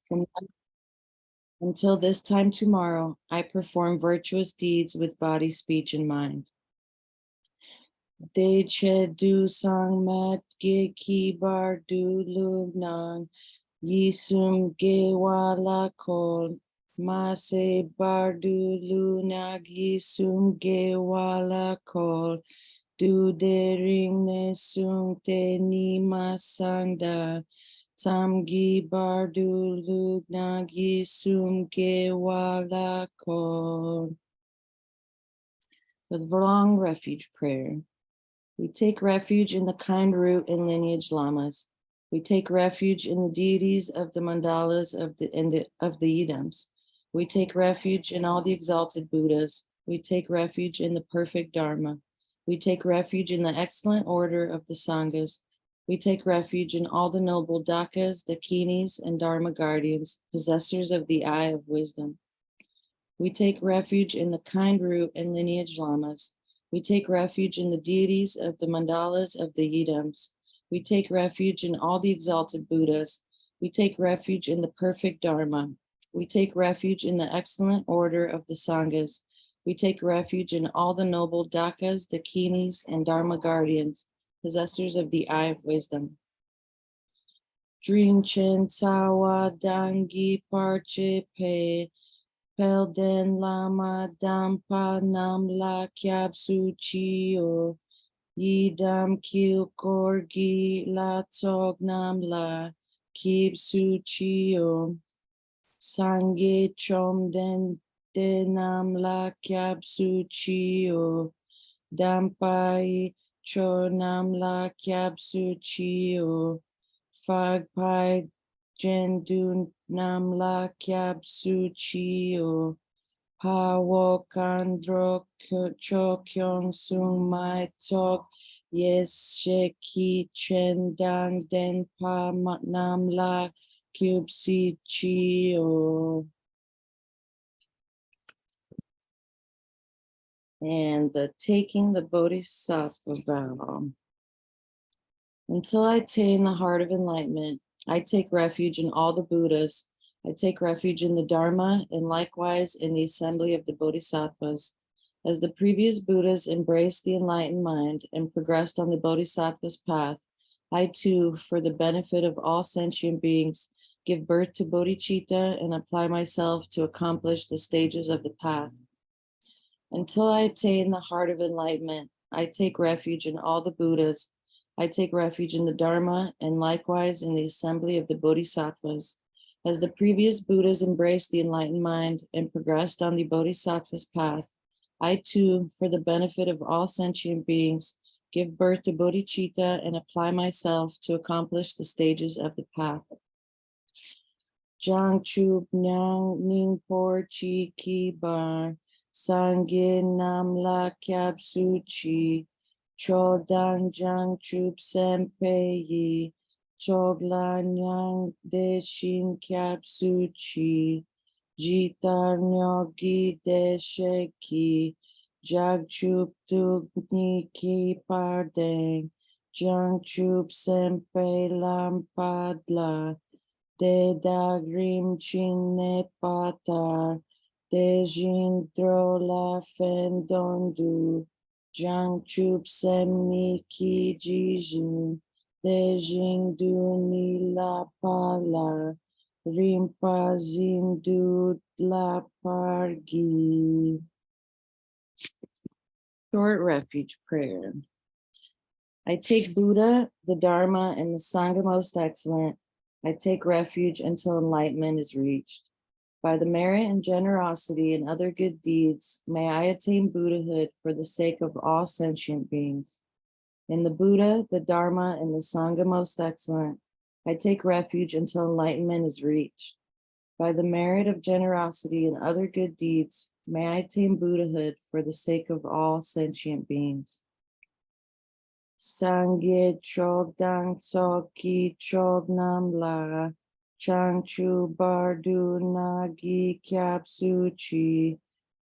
From now until this time tomorrow, I perform virtuous deeds with body, speech, and mind. De che du sang mat ge ki bar du lu nang yisum ge wa la kol ma se bar du lu nag yisum ge wa la kol du de ring ne sung te ni ma sang da tam gi bar du lu nag yisum ge wa la kol. With long refuge prayer. We take refuge in the kind root and lineage lamas. We take refuge in the deities of the mandalas of the idams. We take refuge in all the exalted Buddhas. We take refuge in the perfect Dharma. We take refuge in the excellent order of the Sanghas. We take refuge in all the noble Dakas, Dakinis, and Dharma guardians, possessors of the eye of wisdom. We take refuge in the kind root and lineage lamas. We take refuge in the deities of the mandalas of the idams. We take refuge in all the exalted Buddhas. We take refuge in the perfect Dharma. We take refuge in the excellent order of the Sanghas. We take refuge in all the noble Dakas, Dakinis, and Dharma guardians, possessors of the eye of wisdom. Drinchen Tsawa Dangi Parche Pe Pelden Lama Dampa Nam La Kyab Suchio Yidam Kil Korgi La Tsog Nam La Kib Suchio Sange Chom Den De Nam La Kyab Suchio Dampai Cho Nam La Kyab Suchio Fag Pai Jendun Nam La Kyab Suchio Pawo Kandro Cho Kyong Sung Mai Tok Yes Sheki Chen Dang Den Pa Nam La Kyub Si Chio. And the taking the Bodhisattva vow. Until I attain the heart of enlightenment, I take refuge in all the Buddhas. I take refuge in the Dharma and likewise in the assembly of the Bodhisattvas. As the previous Buddhas embraced the enlightened mind and progressed on the Bodhisattva's path, I too, for the benefit of all sentient beings, give birth to bodhicitta and apply myself to accomplish the stages of the path. Until I attain the heart of enlightenment, I take refuge in all the Buddhas. I take refuge in the Dharma and likewise in the assembly of the Bodhisattvas. As the previous Buddhas embraced the enlightened mind and progressed on the Bodhisattva's path, I too, for the benefit of all sentient beings, give birth to bodhicitta and apply myself to accomplish the stages of the path. Jang Chup Nyang Ning Por Chi Ki Bar Sangye Nam La Kyab Suchi Chodang Jang Chup Sempe Yi Chogla Nyang De Shin Kyab Suchi Jitar Nyogi De Sheki Jag Chup Tuk Ni Ki Pardeng Jang Chup Sempe Lam Padla De Dagrim Chin Ne Patar De Jin Dro La Fen Dondu Jang Chup Sem Ni Ki Jijin De Jing Du Ni La Pala Rimpa Zin Du La Pargi. Short refuge prayer. I take Buddha, the Dharma, and the Sangha most excellent. I take refuge until enlightenment is reached. By the merit and generosity and other good deeds, may I attain Buddhahood for the sake of all sentient beings. In the Buddha, the Dharma, and the Sangha most excellent, I take refuge until enlightenment is reached. By the merit of generosity and other good deeds, may I attain Buddhahood for the sake of all sentient beings. Sangye Chog Dang Tsog Ki Chog Nam La Changchu Bardu Nagi Kyab Suchi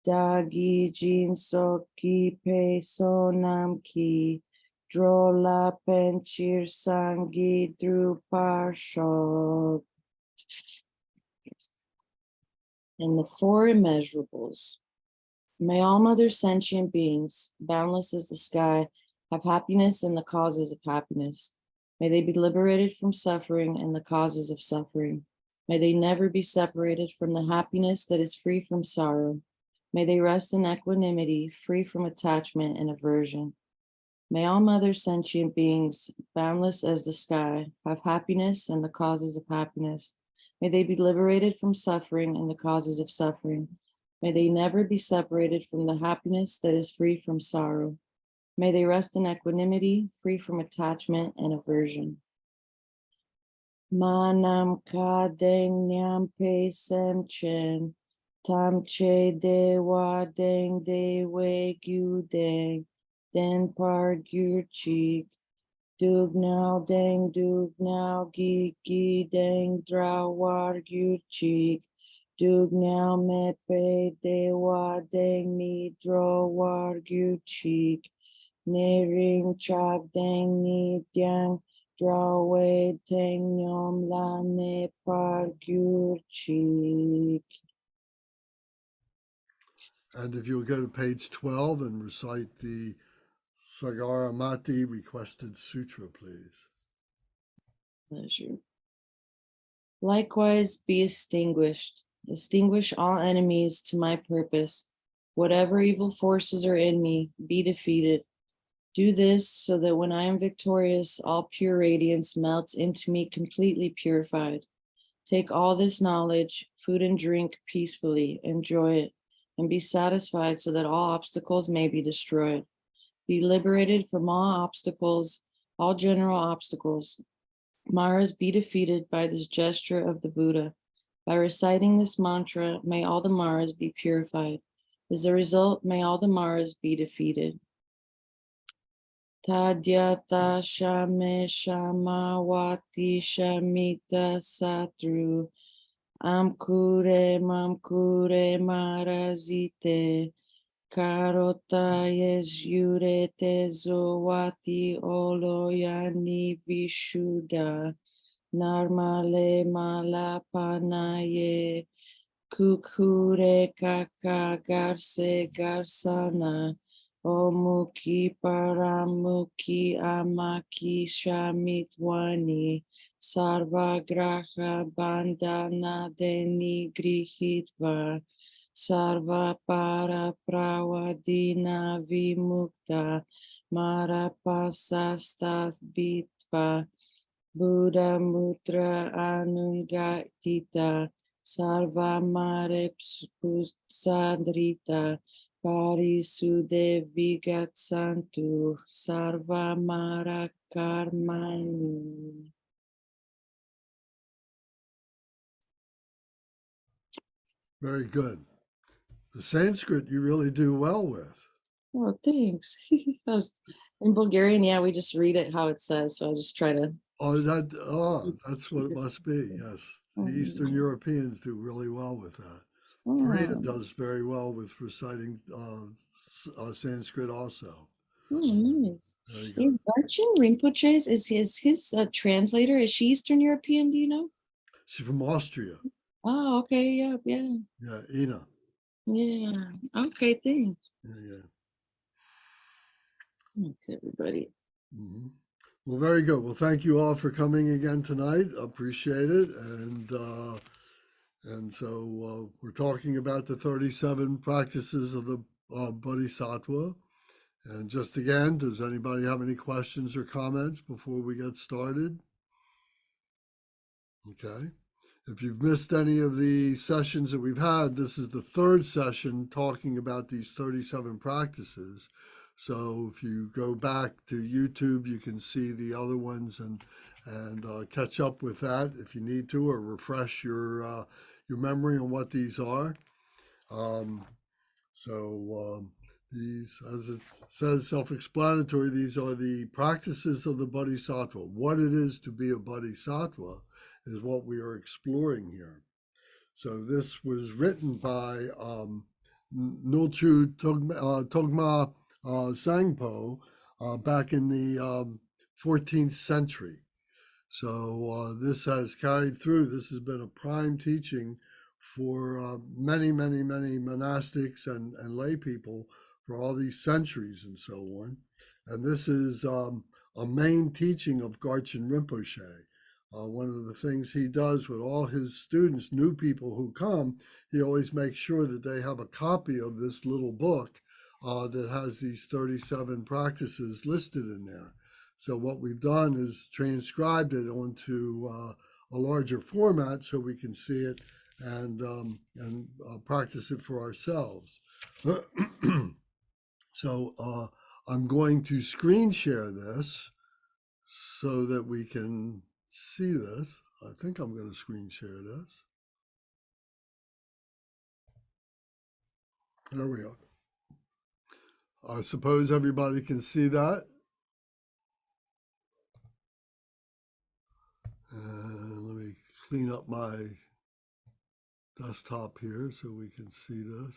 Dagi Jin So Ki Pe So Nam Ki Dro La Penchir Sangi Dru Par Shog. and the four immeasurables. May all mother sentient beings, boundless as the sky, have happiness and the causes of happiness. May they be liberated from suffering and the causes of suffering. May they never be separated from the happiness that is free from sorrow. May they rest in equanimity, free from attachment and aversion. May all mother sentient beings, boundless as the sky, have happiness and the causes of happiness. May they be liberated from suffering and the causes of suffering. May they never be separated from the happiness that is free from sorrow. May they rest in equanimity, free from attachment and aversion. Manam kadeng nyam pe sem chen, tam che dewa deng de we gyu deng, den par gyur chik, dug now deng dug now gi gi deng dra war gyur chik, dug now me pe dewa deng ni dro war gyur chik, ne ring chak deng ni dyang drawe teng nyom la ne par gyur chik. And if you'll go to page 12 and recite the Sagaramati requested sutra, please. Pleasure. Likewise, be extinguished. Extinguish all enemies to my purpose. Whatever evil forces are in me, be defeated. Do this so that when I am victorious, all pure radiance melts into me completely purified. Take all this knowledge, food and drink peacefully, enjoy it, and be satisfied so that all obstacles may be destroyed. Be liberated from all obstacles, all general obstacles. Maras be defeated by this gesture of the Buddha. By reciting this mantra, may all the Maras be purified. As a result, may all the Maras be defeated. Tadyata shame shamawati shamita satru amkure mamkure marazite karota yesjurete zowati oloyani vishuddha narmale malapanaye kukure kaka garse garsana Omuki paramuki amaki shamitwani sarva graha bandhana deni grihitva sarva para prawadina vimukta marapasasta bitva Buddha mutra anungatita sarva marepsandrita Parisude vigatsantu sarvamara karmani. Very good. The Sanskrit you really do well with. Oh, thanks. In Bulgarian, yeah, we just read it how it says. So I just try to. That's what it must be. Yes. The Eastern Europeans do really well with that. Oh, Karina does very well with reciting Sanskrit also. oh nice. Very good. Is Arjun Rinpoche's, is his translator, is she Eastern European, do you know? She's from Austria. Oh, okay, yeah, yeah. Yeah, Ina. Yeah, okay, thanks. Yeah. Thanks, everybody. Mm-hmm. Well, very good. Well, thank you all for coming again tonight. Appreciate it. And so we're talking about the 37 practices of the Bodhisattva. And just again, does anybody have any questions or comments before we get started? Okay. If you've missed any of the sessions that we've had, this is the third session talking about these 37 practices. So if you go back to YouTube, you can see the other ones and catch up with that if you need to, or refresh your memory on what these are. These, as it says, self-explanatory, these are the practices of the Bodhisattva. What it is to be a Bodhisattva is what we are exploring here. So this was written by Nulchu Togma Sangpo back in the 14th century. So this has carried through. This has been a prime teaching for many, many, many monastics and lay people for all these centuries and so on. And this is a main teaching of Garchen Rinpoche. One of the things he does with all his students, new people who come, he always makes sure that they have a copy of this little book that has these 37 practices listed in there. So what we've done is transcribed it onto a larger format so we can see it and practice it for ourselves. So I'm going to screen share this so that we can see this. I think I'm going to screen share this. There we are. I suppose everybody can see that. And let me clean up my desktop here so we can see this.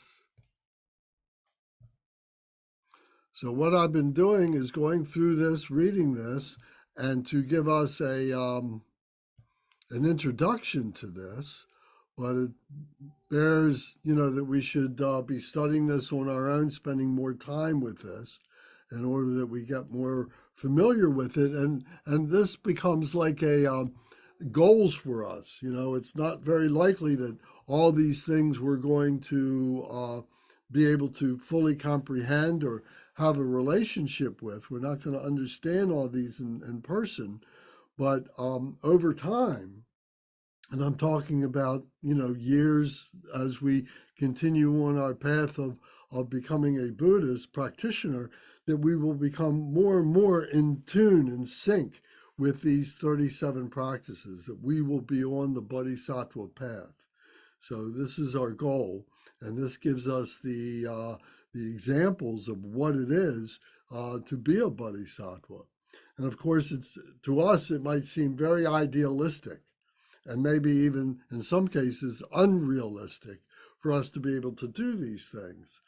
So what I've been doing is going through this, reading this, and to give us an introduction to this, but it bears, that we should be studying this on our own, spending more time with this in order that we get more familiar with it. And this becomes like a goals for us. It's not very likely that all these things we're going to be able to fully comprehend or have a relationship with. We're not going to understand all these in person, but over time, and I'm talking about, years as we continue on our path of becoming a Buddhist practitioner, that we will become more and more in tune and sync with these 37 practices, that we will be on the Bodhisattva path. So this is our goal, and this gives us the examples of what it is to be a Bodhisattva. And of course, to us, it might seem very idealistic and maybe even in some cases unrealistic for us to be able to do these things.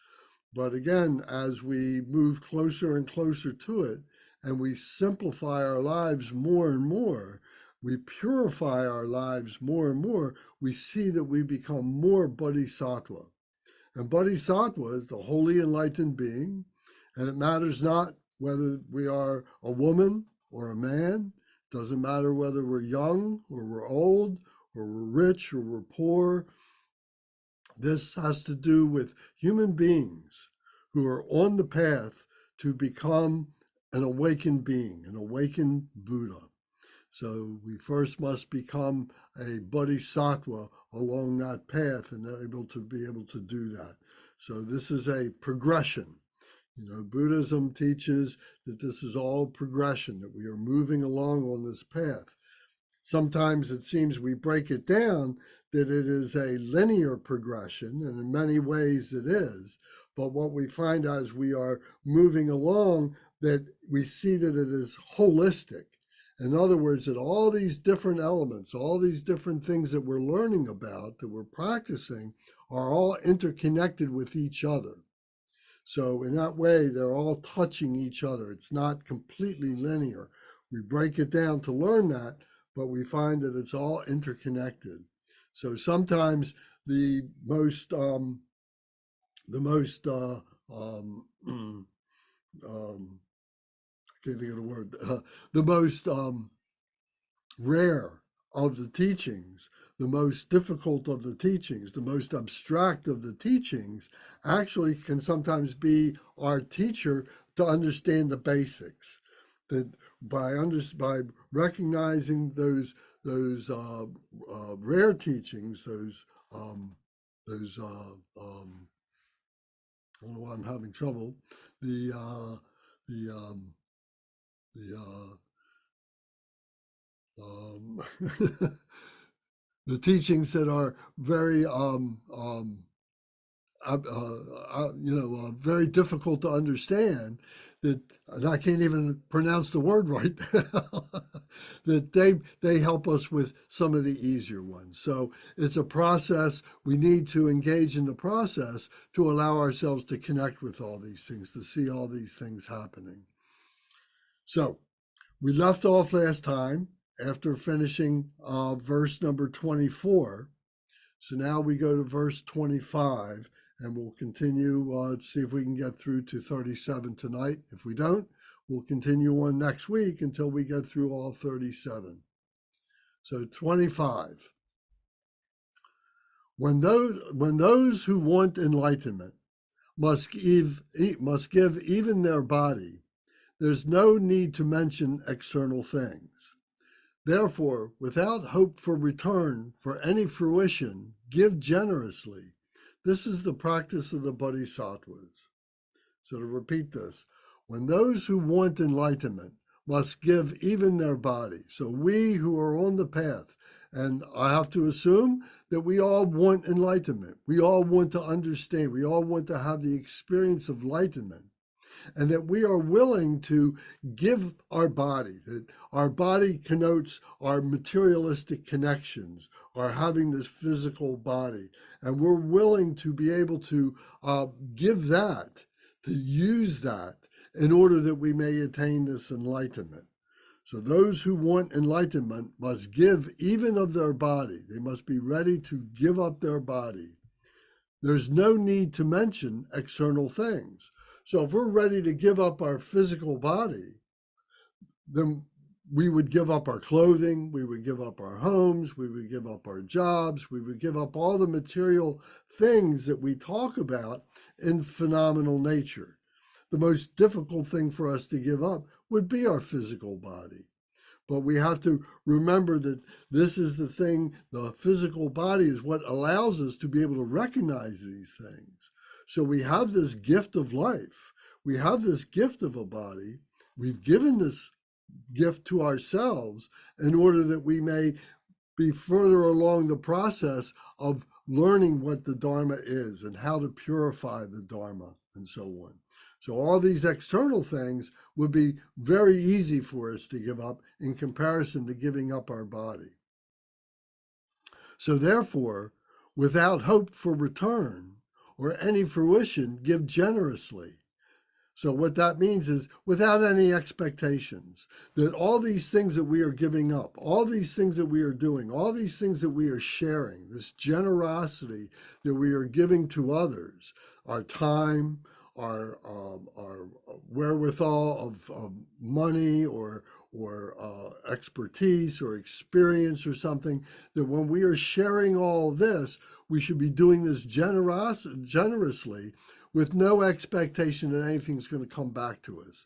But again, as we move closer and closer to it, and we simplify our lives more and more, we purify our lives more and more, we see that we become more Bodhisattva. And Bodhisattva is the holy enlightened being, and it matters not whether we are a woman or a man. Doesn't matter whether we're young or we're old or we're rich or we're poor. This has to do with human beings who are on the path to become an awakened being, an awakened Buddha. So we first must become a bodhisattva along that path and able to do that. So this is a progression. Buddhism teaches that this is all progression, that we are moving along on this path. Sometimes it seems we break it down that it is a linear progression, and in many ways it is. But what we find as we are moving along, that we see that it is holistic. In other words, that all these different elements, all these different things that we're learning about, that we're practicing, are all interconnected with each other. So in that way, they're all touching each other. It's not completely linear. We break it down to learn that, but we find that it's all interconnected. So sometimes the most I can't think of the word, the most rare of the teachings, the most difficult of the teachings, the most abstract of the teachings, actually can sometimes be our teacher to understand the basics. That by recognizing those rare teachings, I don't know why I'm having trouble. The the teachings that are very very difficult to understand, that I can't even pronounce the word right now, that they help us with some of the easier ones. So it's a process. We need to engage in the process to allow ourselves to connect with all these things, to see all these things happening. So we left off last time after finishing verse number 24. So now we go to verse 25, and we'll continue to see if we can get through to 37 tonight. If we don't, we'll continue on next week until we get through all 37. So 25. When those who want enlightenment must give even their body, there's no need to mention external things. Therefore, without hope for return for any fruition, give generously. This is the practice of the Bodhisattvas. So to repeat this, when those who want enlightenment must give even their body. So we who are on the path, and I have to assume that we all want enlightenment. We all want to understand. We all want to have the experience of enlightenment. And that we are willing to give our body, that our body connotes our materialistic connections, our having this physical body. And we're willing to be able to give that, to use that in order that we may attain this enlightenment. So those who want enlightenment must give even of their body. They must be ready to give up their body. There's no need to mention external things. So if we're ready to give up our physical body, then we would give up our clothing, we would give up our homes, we would give up our jobs, we would give up all the material things that we talk about in phenomenal nature. The most difficult thing for us to give up would be our physical body. But we have to remember that this is the thing, the physical body is what allows us to be able to recognize these things. So we have this gift of life. We have this gift of a body. We've given this gift to ourselves in order that we may be further along the process of learning what the Dharma is and how to purify the Dharma and so on. So all these external things would be very easy for us to give up in comparison to giving up our body. So therefore, without hope for return or any fruition, give generously. So what that means is without any expectations, that all these things that we are giving up, all these things that we are doing, all these things that we are sharing, this generosity that we are giving to others, our time, our wherewithal of money or expertise or experience or something, that when we are sharing all this, we should be doing this generously with no expectation that anything's going to come back to us,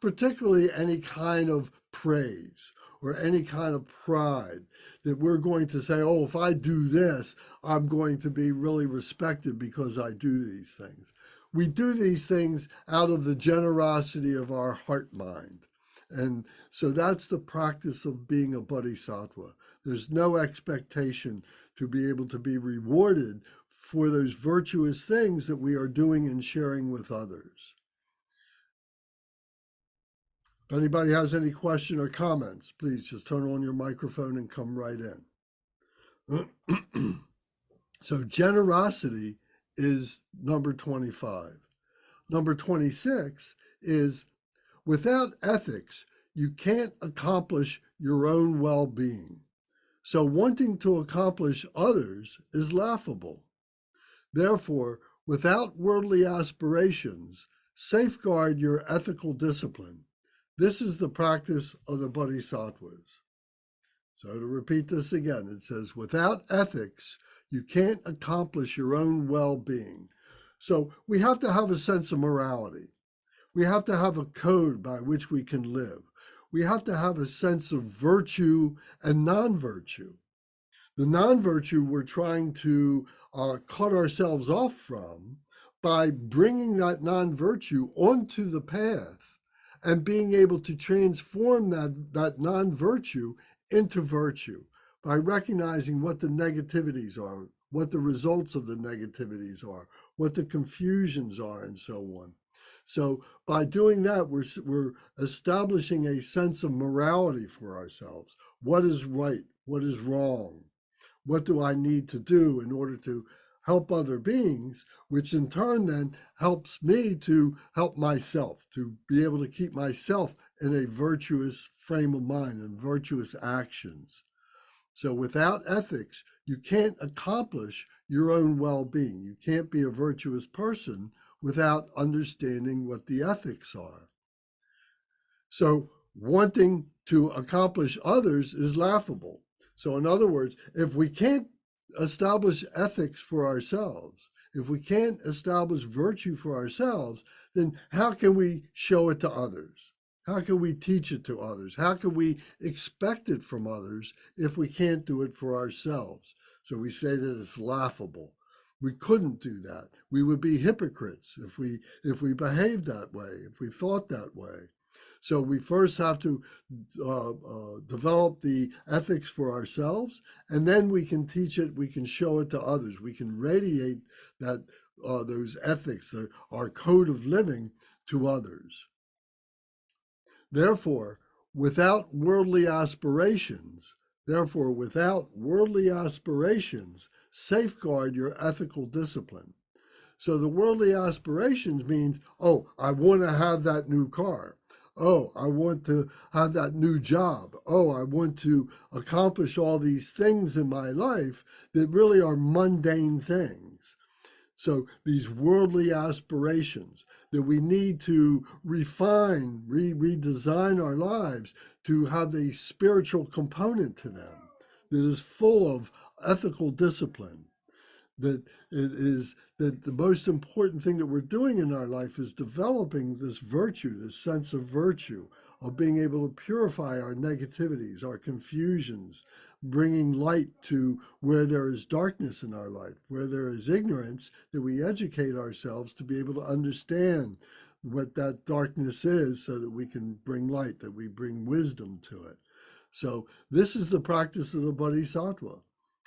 particularly any kind of praise or any kind of pride that we're going to say, oh, if I do this, I'm going to be really respected because I do these things. We do these things out of the generosity of our heart mind. And so that's the practice of being a bodhisattva. There's no expectation to be able to be rewarded for those virtuous things that we are doing and sharing with others. If anybody has any question or comments, please just turn on your microphone and come right in. So generosity is number 25. Number 26 is without ethics, you can't accomplish your own well-being. So wanting to accomplish others is laughable. Therefore, without worldly aspirations, safeguard your ethical discipline. This is the practice of the Bodhisattvas. So to repeat this again, it says, without ethics, you can't accomplish your own well-being. So we have to have a sense of morality. We have to have a code by which we can live. We have to have a sense of virtue and non-virtue. The non-virtue we're trying to cut ourselves off from by bringing that non-virtue onto the path and being able to transform that non-virtue into virtue by recognizing what the negativities are, what the results of the negativities are, what the confusions are, and so on. So by doing that, we're establishing a sense of morality for ourselves. What is right? What is wrong? What do I need to do in order to help other beings, which in turn then helps me to help myself, to be able to keep myself in a virtuous frame of mind and virtuous actions. So without ethics, You can't accomplish your own well-being. You can't be a virtuous person without understanding what the ethics are. So wanting to accomplish others is laughable. So in other words, if we can't establish ethics for ourselves, if we can't establish virtue for ourselves, then how can we show it to others? How can we teach it to others? How can we expect it from others if we can't do it for ourselves? So we say that it's laughable. We couldn't do that. We would be hypocrites if we behaved that way, if we thought that way. So we first have to develop the ethics for ourselves, and then we can teach it, we can show it to others. We can radiate that those ethics, our code of living, to others. Therefore, without worldly aspirations, safeguard your ethical discipline. So the worldly aspirations means, oh, I want to have that new car. Oh, I want to have that new job. Oh, I want to accomplish all these things in my life that really are mundane things. So these worldly aspirations that we need to refine, redesign our lives to have a spiritual component to them that is full of ethical discipline. That it is that the most important thing that we're doing in our life is developing this virtue, this sense of virtue, of being able to purify our negativities, our confusions, bringing light to where there is darkness in our life, where there is ignorance, that we educate ourselves to be able to understand what that darkness is so that we can bring light, that we bring wisdom to it. So this is the practice of the Bodhisattva,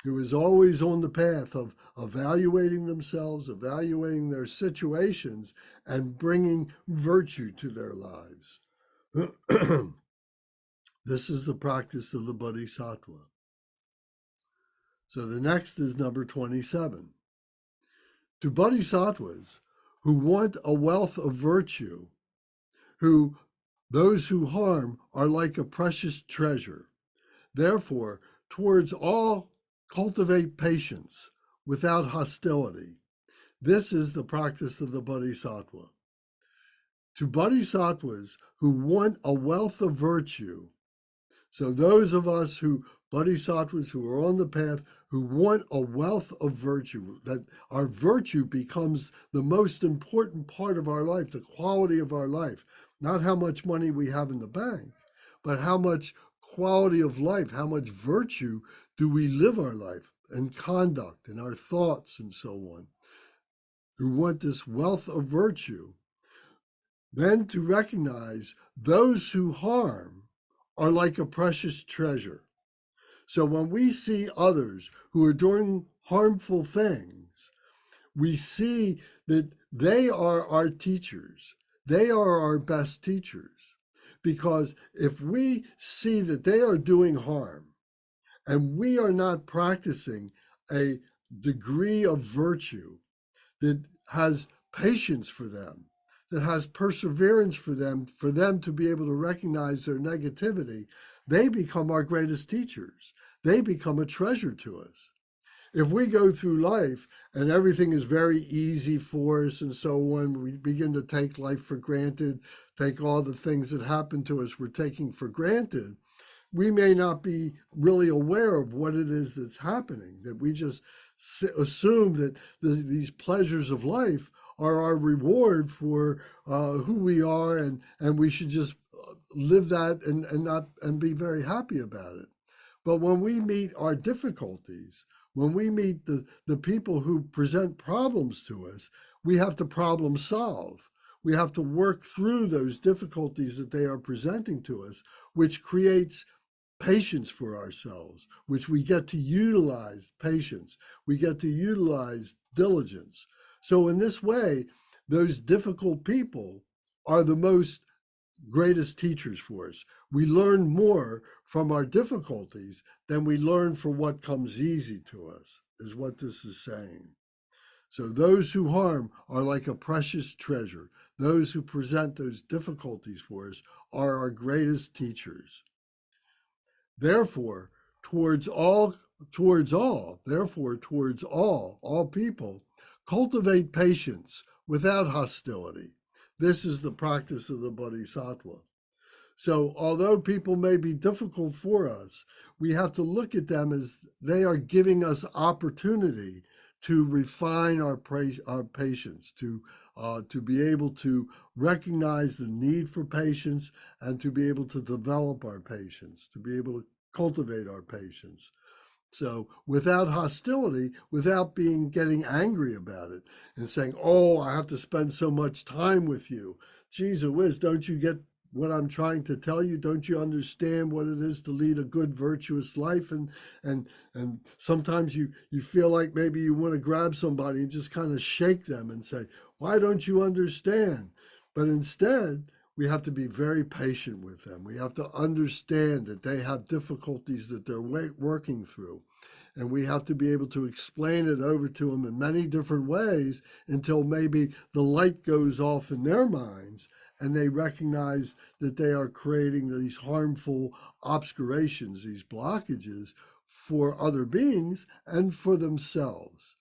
who is always on the path of evaluating themselves, evaluating their situations, and bringing virtue to their lives. This is the practice of the Bodhisattva. So the next is number 27. To Bodhisattvas who want a wealth of virtue, those who harm are like a precious treasure. Therefore, towards all cultivate patience without hostility. This is the practice of the Bodhisattva. To Bodhisattvas who want a wealth of virtue, so those of us Bodhisattvas who are on the path, who want a wealth of virtue, that our virtue becomes the most important part of our life, the quality of our life, not how much money we have in the bank, but how much quality of life, how much virtue do we live our life and conduct and our thoughts and so on, who want this wealth of virtue, then to recognize those who harm are like a precious treasure. So when we see others who are doing harmful things, we see that they are our teachers. They are our best teachers. Because if we see that they are doing harm and we are not practicing a degree of virtue that has patience for them, that has perseverance for them to be able to recognize their negativity, they become our greatest teachers. They become a treasure to us. If we go through life and everything is very easy for us and so on, we begin to take life for granted, take all the things that happen to us we're taking for granted, we may not be really aware of what it is that's happening, that we just assume that these pleasures of life are our reward for who we are, and we should just live that and be very happy about it. But when we meet our difficulties, when we meet the people who present problems to us, we have to problem solve. We have to work through those difficulties that they are presenting to us, which creates patience for ourselves, which we get to utilize patience. We get to utilize diligence. So in this way, those difficult people are the most greatest teachers for us. We learn more from our difficulties than we learn from what comes easy to us, is what this is saying. So those who harm are like a precious treasure. Those who present those difficulties for us are our greatest teachers. Therefore, towards all towards all, therefore towards all people, cultivate patience without hostility. This is the practice of the Bodhisattva. So, although people may be difficult for us, we have to look at them as they are giving us opportunity to refine our patience, to be able to recognize the need for patience and to be able to develop our patience, to be able to cultivate our patience. So without hostility, without getting angry about it and saying, "Oh, I have to spend so much time with you." Geez whiz, don't you get what I'm trying to tell you? Don't you understand what it is to lead a good, virtuous life? And sometimes you feel like maybe you want to grab somebody and just kind of shake them and say, "Why don't you understand?" But instead, we have to be very patient with them. We have to understand that they have difficulties that they're working through. And we have to be able to explain it over to them in many different ways until maybe the light goes off in their minds and they recognize that they are creating these harmful obscurations, these blockages for other beings and for themselves.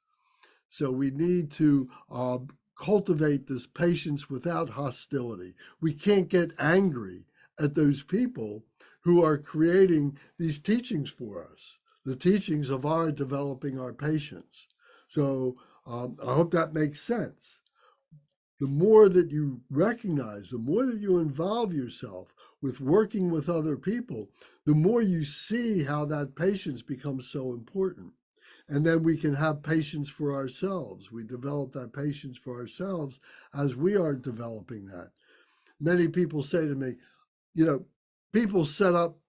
So we need to cultivate this patience without hostility. We can't get angry at those people who are creating these teachings for us, the teachings of our developing our patience. So I hope that makes sense. The more that you recognize, the more that you involve yourself with working with other people, the more you see how that patience becomes so important. And then we can have patience for ourselves. We develop that patience for ourselves as we are developing that. Many people say to me, people set up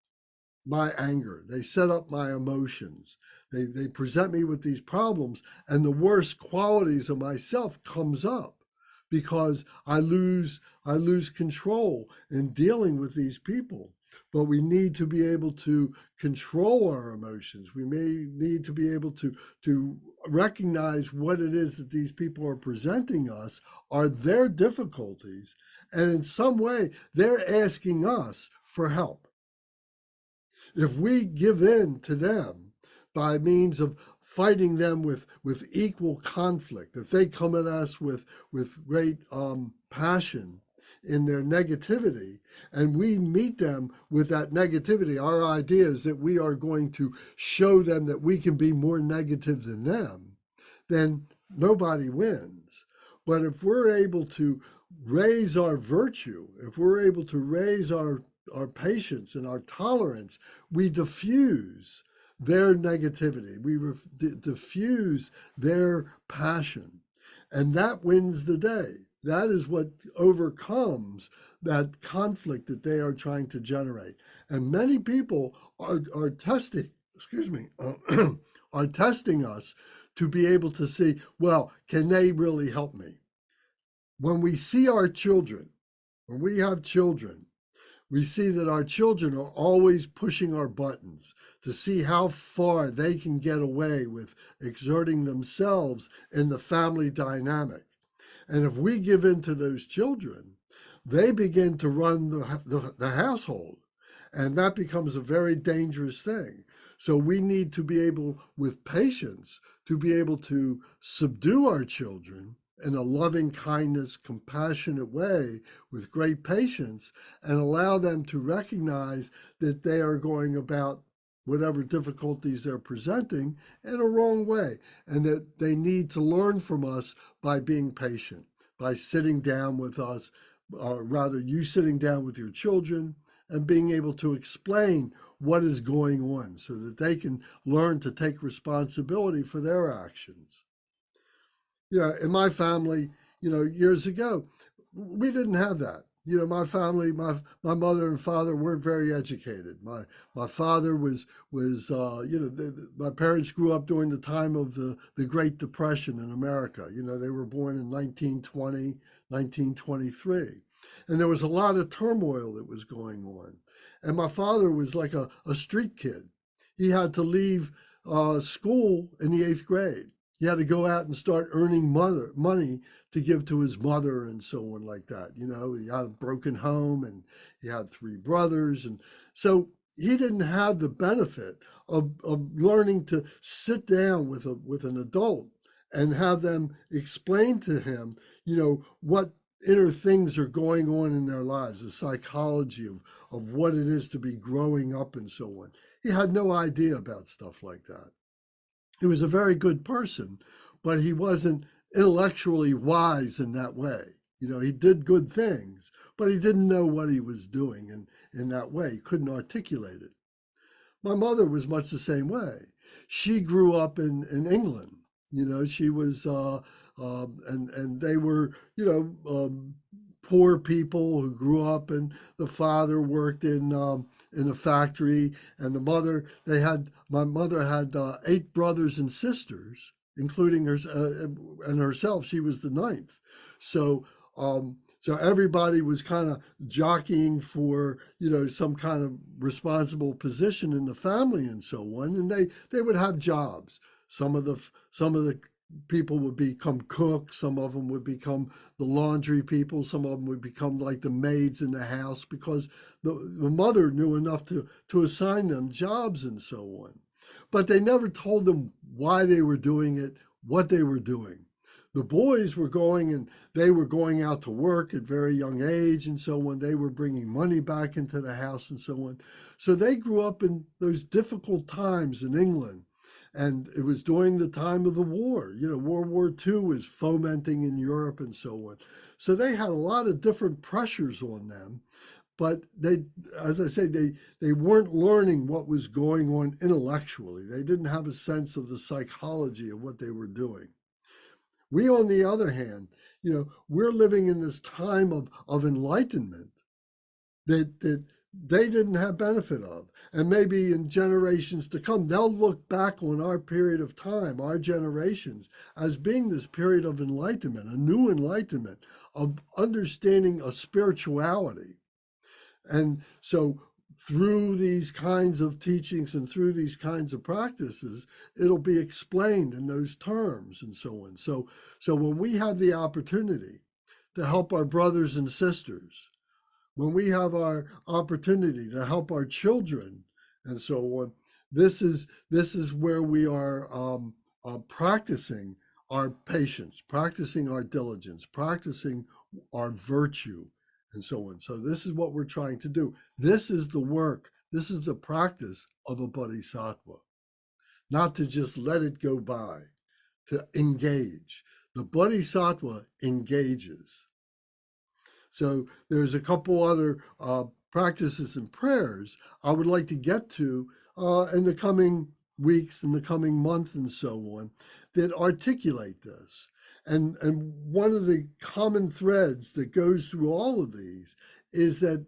my anger, they set up my emotions, they present me with these problems, and the worst qualities of myself comes up because I lose control in dealing with these people. But we need to be able to control our emotions. We may need to be able to recognize what it is that these people are presenting us are their difficulties, and in some way they're asking us for help. If we give in to them by means of fighting them with equal conflict, if they come at us with great passion in their negativity, and we meet them with that negativity, our idea is that we are going to show them that we can be more negative than them, then nobody wins. But if we're able to raise our virtue, if we're able to raise our patience and our tolerance, we diffuse their negativity, we diffuse their passion, and that wins the day. That is what overcomes that conflict that they are trying to generate. And many people are testing, excuse me, are testing us to be able to see, well, can they really help me? When we see our children, when we have children, we see that our children are always pushing our buttons to see how far they can get away with exerting themselves in the family dynamic. And if we give in to those children, they begin to run the household. And that becomes a very dangerous thing. So we need to be able, with patience, to be able to subdue our children in a loving kindness, compassionate way with great patience, and allow them to recognize that they are going about whatever difficulties they're presenting in a wrong way, and that they need to learn from us by being patient, by sitting down with us, or rather you sitting down with your children and being able to explain what is going on so that they can learn to take responsibility for their actions. In my family, years ago, we didn't have that. My family, my mother and father weren't very educated. My father my parents grew up during the time of the Great Depression in America. They were born in 1920, 1923. And there was a lot of turmoil that was going on. And my father was like a street kid. He had to leave school in the 8th grade. He had to go out and start earning money to give to his mother and so on like that. He had a broken home and he had 3 brothers. And so he didn't have the benefit of learning to sit down with an adult and have them explain to him, what inner things are going on in their lives, the psychology of what it is to be growing up and so on. He had no idea about stuff like that. He was a very good person, but he wasn't intellectually wise in that way. He did good things, but he didn't know what he was doing in that way. He couldn't articulate it. My mother was much the same way. She grew up in England. She was, and they were, poor people who grew up, and the father worked in a factory, and my mother had 8 brothers and sisters, including her and herself. She was the ninth. So, so everybody was kind of jockeying for, some kind of responsible position in the family and so on. And they would have jobs. Some of the people would become cooks. Some of them would become the laundry people. Some of them would become like the maids in the house, because the mother knew enough to assign them jobs and so on. But they never told them why they were doing it, what they were doing. The boys were going out to work at very young age and so on. They were bringing money back into the house and so on. So they grew up in those difficult times in England. And it was during the time of the war. World War II was fomenting in Europe and so on. So they had a lot of different pressures on them. But they, as I say, they weren't learning what was going on intellectually. They didn't have a sense of the psychology of what they were doing. We, on the other hand, we're living in this time of enlightenment that they didn't have benefit of. And maybe in generations to come, they'll look back on our period of time, our generations, as being this period of enlightenment, a new enlightenment of understanding a spirituality. And so through these kinds of teachings and through these kinds of practices, it'll be explained in those terms and so on. So when we have the opportunity to help our brothers and sisters, when we have our opportunity to help our children and so on, this is where we are practicing our patience, practicing our diligence, practicing our virtue, and so on. So this is what we're trying to do. This is the work. This is the practice of a bodhisattva. Not to just let it go by, to engage. The bodhisattva engages. So there's a couple other practices and prayers I would like to get to in the coming weeks, in the coming month and so on, that articulate this. And one of the common threads that goes through all of these is that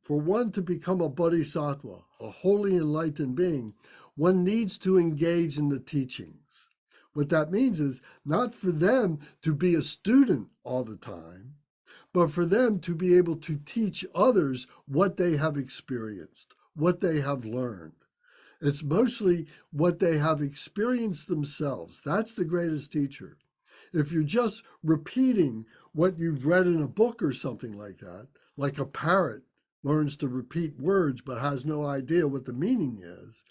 for one to become a bodhisattva, a wholly enlightened being, one needs to engage in the teachings. What that means is not for them to be a student all the time, but for them to be able to teach others what they have experienced, what they have learned. It's mostly what they have experienced themselves. That's the greatest teacher. If you're just repeating what you've read in a book or something like that, like a parrot learns to repeat words but has no idea what the meaning is,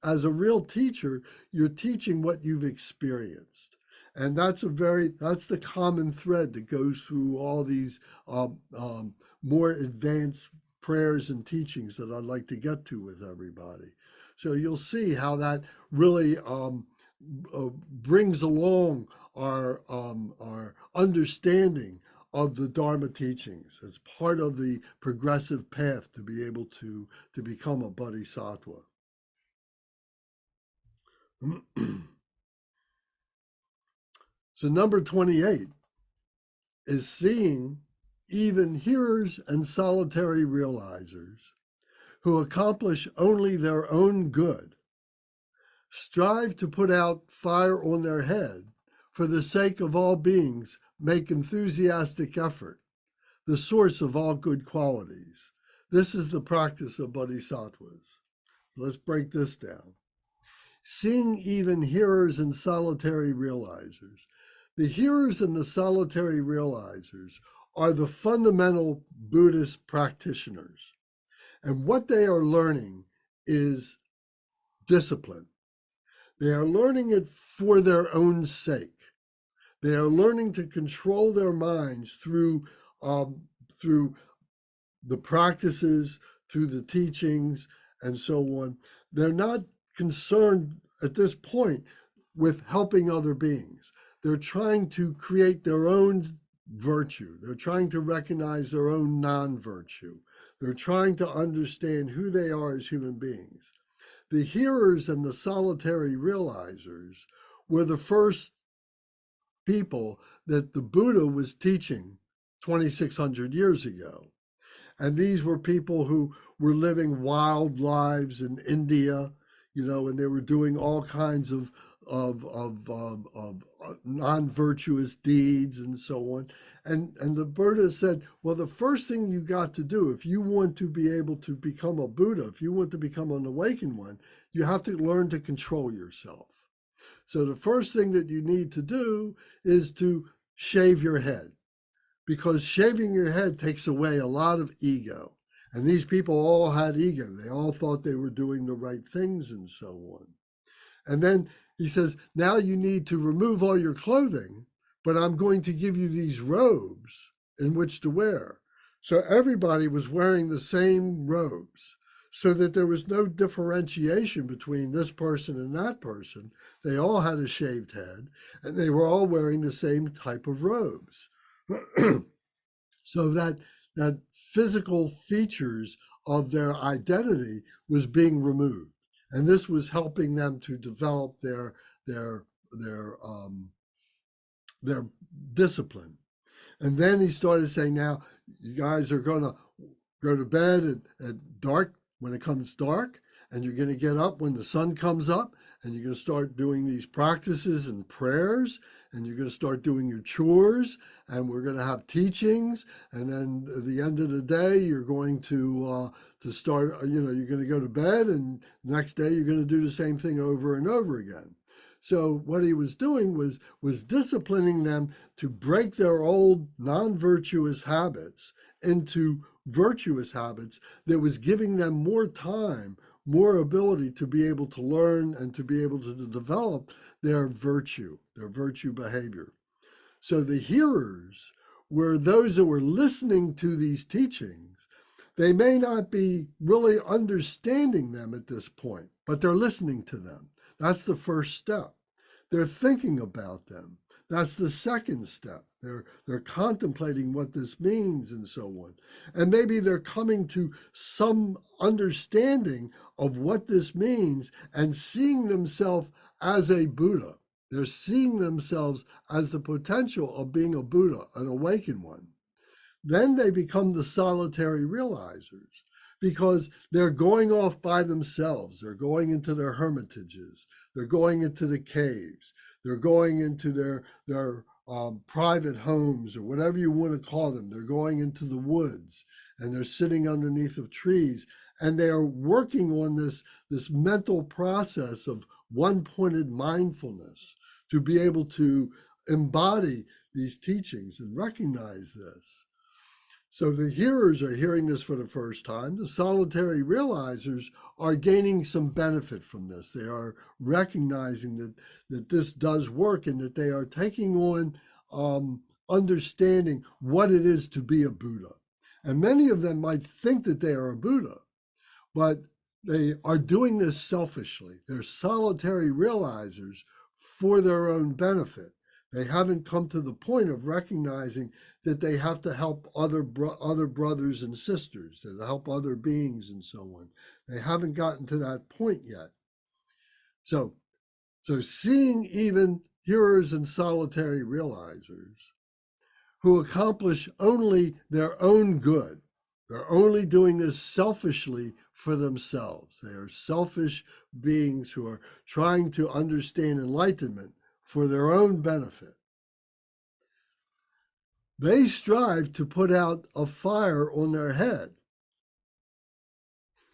as a real teacher, you're teaching what you've experienced. And that's the common thread that goes through all these more advanced prayers and teachings that I'd like to get to with everybody. So you'll see how that really brings along our understanding of the Dharma teachings as part of the progressive path to be able to become a bodhisattva. So number 28 is seeing even hearers and solitary realizers who accomplish only their own good, strive to put out fire on their head for the sake of all beings, make enthusiastic effort, the source of all good qualities. This is the practice of bodhisattvas. Let's break this down. Seeing even hearers and solitary realizers. The hearers and the solitary realizers are the fundamental Buddhist practitioners. And what they are learning is discipline. They are learning it for their own sake. They are learning to control their minds through the practices, through the teachings, and so on. They're not concerned at this point with helping other beings. They're trying to create their own virtue. They're trying to recognize their own non-virtue. They're trying to understand who they are as human beings. The hearers and the solitary realizers were the first people that the Buddha was teaching 2,600 years ago. And these were people who were living wild lives in India, and they were doing all kinds of non-virtuous deeds and so on. And the Buddha said, well, the first thing you got to do, if you want to be able to become a Buddha, if you want to become an awakened one, you have to learn to control yourself. So the first thing that you need to do is to shave your head, because shaving your head takes away a lot of ego. And these people all had ego. They all thought they were doing the right things and so on. And then he says, now you need to remove all your clothing, but I'm going to give you these robes in which to wear. So everybody was wearing the same robes, so that there was no differentiation between this person and that person. They all had a shaved head, and they were all wearing the same type of robes. So that physical features of their identity was being removed, and this was helping them to develop their discipline. And then he started saying, now you guys are going to go to bed at dark, when it comes dark, and you're going to get up when the sun comes up, and you're going to start doing these practices and prayers, and you're going to start doing your chores, and we're going to have teachings, and then at the end of the day, you're going to start, you're going to go to bed, and the next day you're going to do the same thing over and over again. So what he was doing was disciplining them to break their old non-virtuous habits into virtuous habits that was giving them more time, more ability to be able to learn and to be able to develop their virtue behavior. So the hearers were those that were listening to these teachings. They may not be really understanding them at this point, but they're listening to them. That's the first step. They're thinking about them. That's the second step. They're contemplating what this means and so on. And maybe they're coming to some understanding of what this means and seeing themselves as a Buddha. They're seeing themselves as the potential of being a Buddha, an awakened one. Then they become the solitary realizers, because they're going off by themselves. They're going into their hermitages. They're going into the caves. They're going into their private homes, or whatever you want to call them. They're going into the woods, and they're sitting underneath of trees, and they are working on this mental process of one-pointed mindfulness to be able to embody these teachings and recognize this. So the hearers are hearing this for the first time. The solitary realizers are gaining some benefit from this. They are recognizing that this does work, and that they are taking on understanding what it is to be a Buddha. And many of them might think that they are a Buddha, but they are doing this selfishly. They're solitary realizers for their own benefit. They haven't come to the point of recognizing that they have to help other brothers and sisters, to help other beings and so on. They haven't gotten to that point yet. So seeing even hearers and solitary realizers who accomplish only their own good, they're only doing this selfishly for themselves. They are selfish beings who are trying to understand enlightenment for their own benefit. They strive to put out a fire on their head.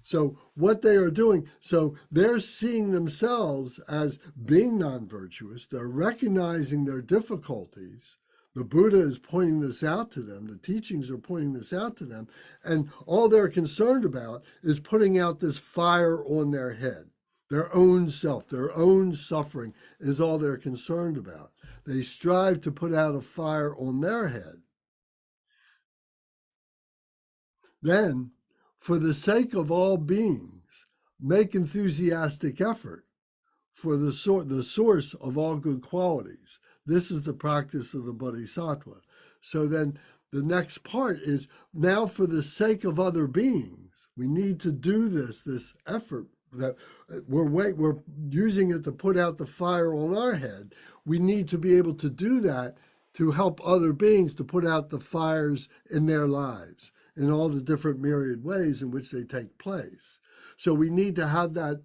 So what they are doing, so they're seeing themselves as being non-virtuous. They're recognizing their difficulties, The Buddha is pointing this out to them. The teachings are pointing this out to them. And all they're concerned about is putting out this fire on their head. Their own self, their own suffering is all they're concerned about. They strive to put out a fire on their head. Then, for the sake of all beings, make enthusiastic effort for the source of all good qualities. This is the practice of the Bodhisattva. So then the next part is, now for the sake of other beings, we need to do this effort that we're using it to put out the fire on our head. We need to be able to do that to help other beings to put out the fires in their lives in all the different myriad ways in which they take place. So we need to have that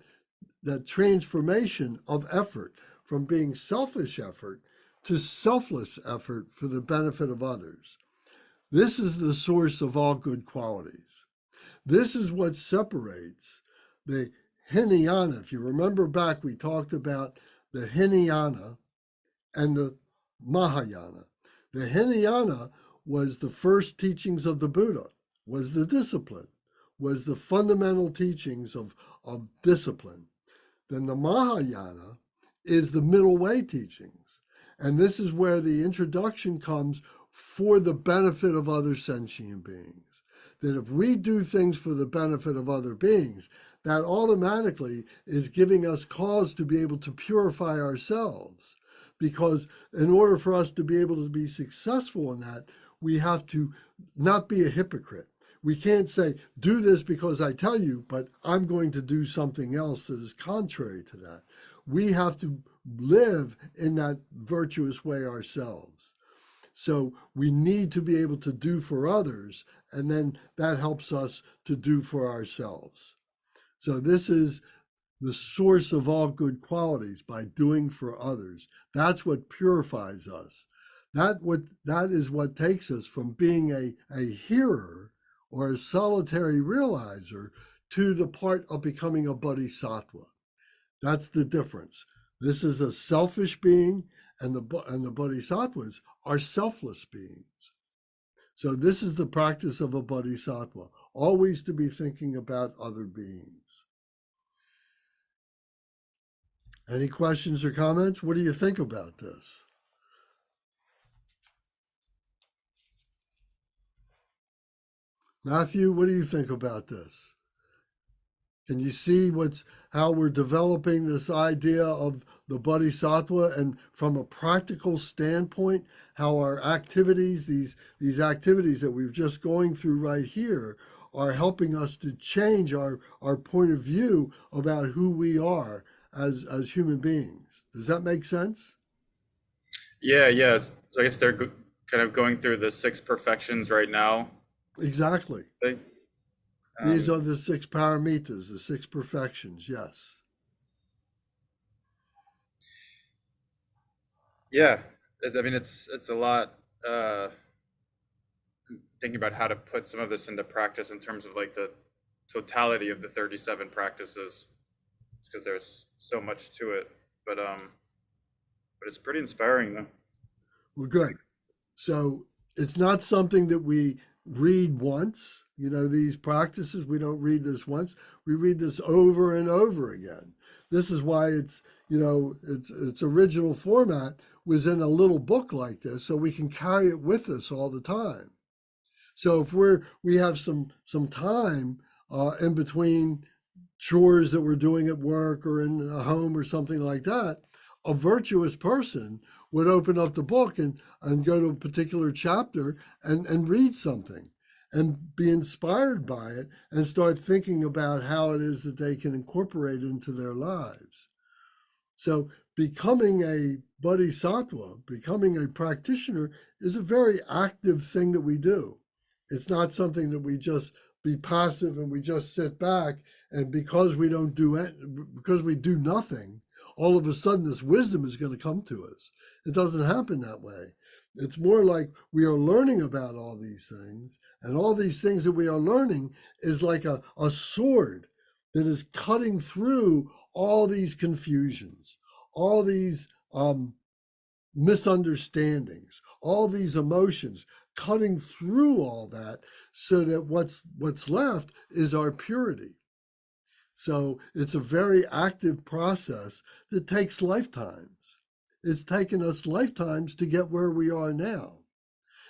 transformation of effort from being selfish effort to selfless effort for the benefit of others. This is the source of all good qualities. This is what separates the Hinayana. If you remember back, we talked about the Hinayana and the Mahayana. The Hinayana was the first teachings of the Buddha, was the discipline, was the fundamental teachings of discipline. Then the Mahayana is the middle way teachings. And this is where the introduction comes for the benefit of other sentient beings. That if we do things for the benefit of other beings, that automatically is giving us cause to be able to purify ourselves. Because in order for us to be able to be successful in that, we have to not be a hypocrite. We can't say, do this because I tell you, but I'm going to do something else that is contrary to that. We have to live in that virtuous way ourselves. So we need to be able to do for others, and then that helps us to do for ourselves. So this is the source of all good qualities, by doing for others. That's what purifies us. That is what takes us from being a hearer or a solitary realizer to the part of becoming a bodhisattva. That's the difference. This is a selfish being, and the bodhisattvas are selfless beings. So this is the practice of a bodhisattva, always to be thinking about other beings. Any questions or comments? What do you think about this? Matthew, what do you think about this? Can you see how we're developing this idea of the bodhisattva, and from a practical standpoint, how our activities, these activities that we're just going through right here, are helping us to change our point of view about who we are as human beings. Does that make sense? Yeah. So I guess they're kind of going through the 6 perfections right now. Exactly. These are the 6 paramitas, the 6 perfections, yes. Yeah, I mean, it's a lot, thinking about how to put some of this into practice in terms of like the totality of the 37 practices, because there's so much to it. But it's pretty inspiring though. Well, good. So it's not something that we read once. These practices, we don't read this once. We read this over and over again. This is why its original format was in a little book like this, so we can carry it with us all the time. So if we have some time in between chores that we're doing at work or in a home or something like that, a virtuous person would open up the book and go to a particular chapter and read something and be inspired by it and start thinking about how it is that they can incorporate it into their lives. So becoming a bodhisattva, becoming a practitioner, is a very active thing that we do. It's not something that we just be passive and we just sit back, and because we do nothing, all of a sudden this wisdom is going to come to us. It doesn't happen that way. It's more like we are learning about all these things, and all these things that we are learning is like a sword that is cutting through all these confusions, all these misunderstandings, all these emotions, cutting through all that so that what's left is our purity. So it's a very active process that takes lifetimes. It's taken us lifetimes to get where we are now.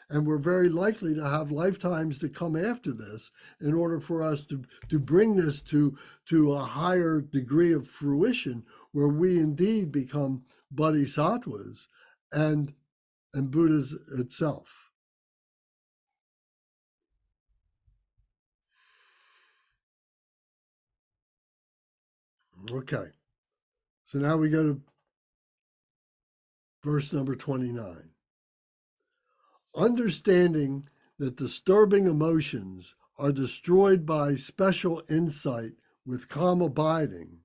And we're very likely to have lifetimes to come after this in order for us to bring this to a higher degree of fruition where we indeed become bodhisattvas and Buddha's itself. Okay, so now we go to verse number 29. Understanding that disturbing emotions are destroyed by special insight with calm abiding,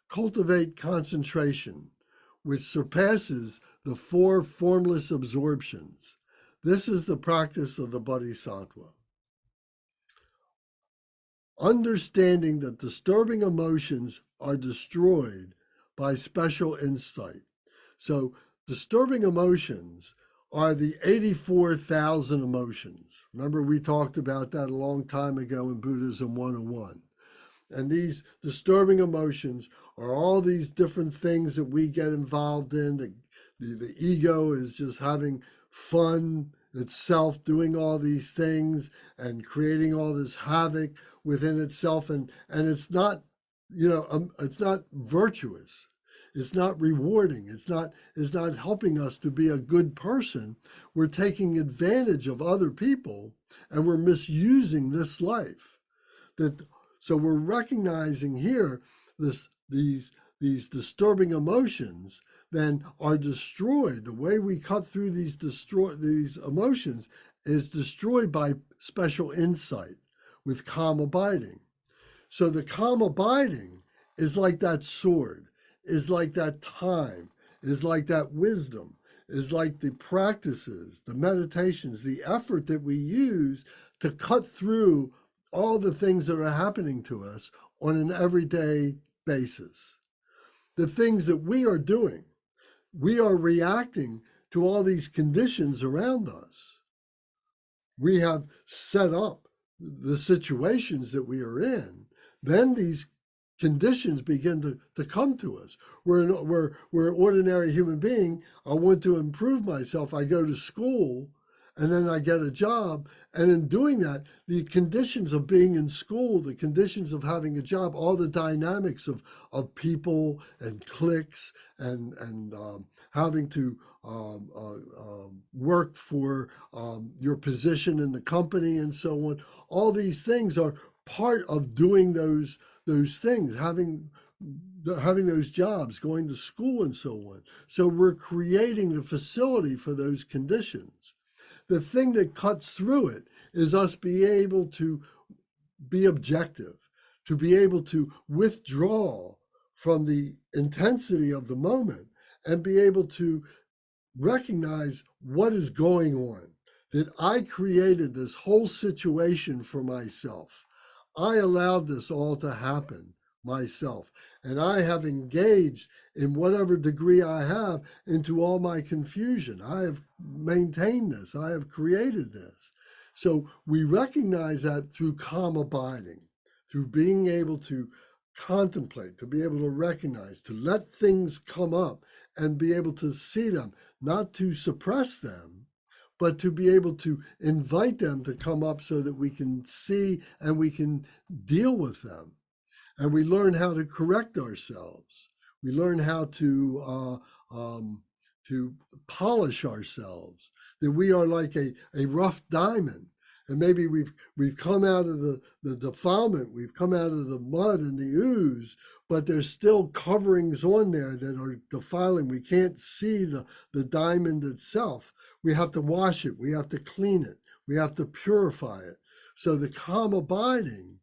cultivate concentration, which surpasses the four formless absorptions. This is the practice of the Bodhisattva. Understanding that disturbing emotions are destroyed by special insight. So, disturbing emotions are the 84,000 emotions. Remember, we talked about that a long time ago in Buddhism 101. And these disturbing emotions are all these different things that we get involved in. The ego is just having fun itself, doing all these things and creating all this havoc within itself. And it's not, it's not virtuous. It's not rewarding. It's not helping us to be a good person. We're taking advantage of other people and we're misusing this life. So we're recognizing here these disturbing emotions then are destroyed. The way we cut through these emotions is destroyed by special insight with calm abiding. So the calm abiding is like that sword, is like that time, is like that wisdom, is like the practices, the meditations, the effort that we use to cut through all the things that are happening to us on an everyday basis. The things that we are doing, we are reacting to all these conditions around us. We have set up the situations that we are in. Then these conditions begin to come to us. We're an ordinary human being. I want to improve myself. I go to school and then I get a job. And in doing that, the conditions of being in school, the conditions of having a job, all the dynamics of people and cliques and having to work for your position in the company and so on, all these things are part of doing those things, having those jobs, going to school and so on. So we're creating the facility for those conditions. The thing that cuts through it is us being able to be objective, to be able to withdraw from the intensity of the moment and be able to recognize what is going on, that I created this whole situation for myself. I allowed this all to happen myself, and I have engaged in whatever degree I have into all my confusion. I have maintained this. I have created this. So we recognize that through calm abiding, through being able to contemplate, to be able to recognize, to let things come up and be able to see them, not to suppress them, but to be able to invite them to come up so that we can see and we can deal with them. And we learn how to correct ourselves. We learn how to polish ourselves, that we are like a rough diamond. And maybe we've come out of the defilement, we've come out of the mud and the ooze, but there's still coverings on there that are defiling. We can't see the diamond itself. We have to wash it. We have to clean it. We have to purify it. So the calm abiding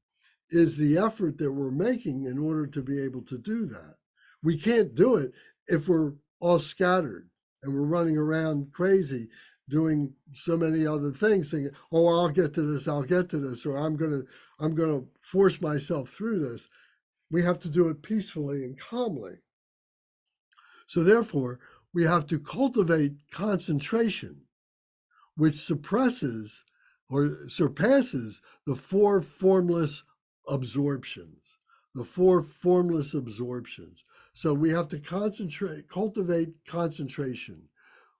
is the effort that we're making in order to be able to do that. We can't do it if we're all scattered and we're running around crazy doing so many other things, thinking, oh, I'll get to this, or I'm gonna force myself through this. We have to do it peacefully and calmly. So therefore, we have to cultivate concentration, which suppresses or surpasses the four formless absorptions. The four formless absorptions. So we have to cultivate concentration.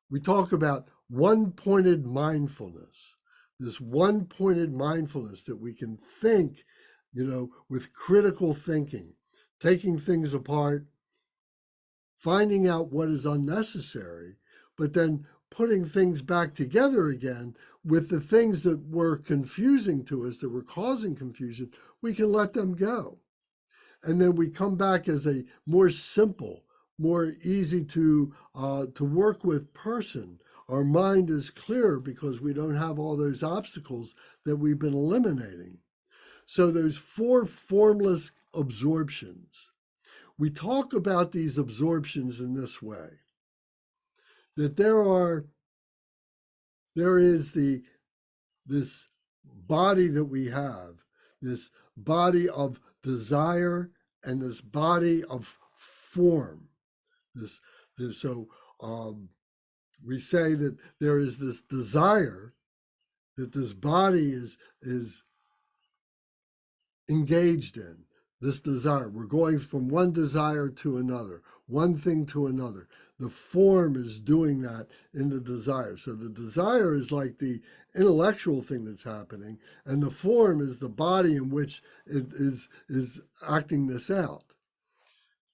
We talk about one-pointed mindfulness, this one-pointed mindfulness that we can think, with critical thinking, taking things apart, finding out what is unnecessary, but then putting things back together again with the things that were confusing to us, that were causing confusion, we can let them go. And then we come back as a more simple, more easy to work with person. Our mind is clear because we don't have all those obstacles that we've been eliminating. So those four formless absorptions, we talk about these absorptions in this way, that there is this body that we have, this body of desire and this body of form. So we say that there is this desire, that this body is engaged in. This desire, we're going from one desire to another, one thing to another. The form is doing that in the desire. So the desire is like the intellectual thing that's happening, and the form is the body in which it is acting this out.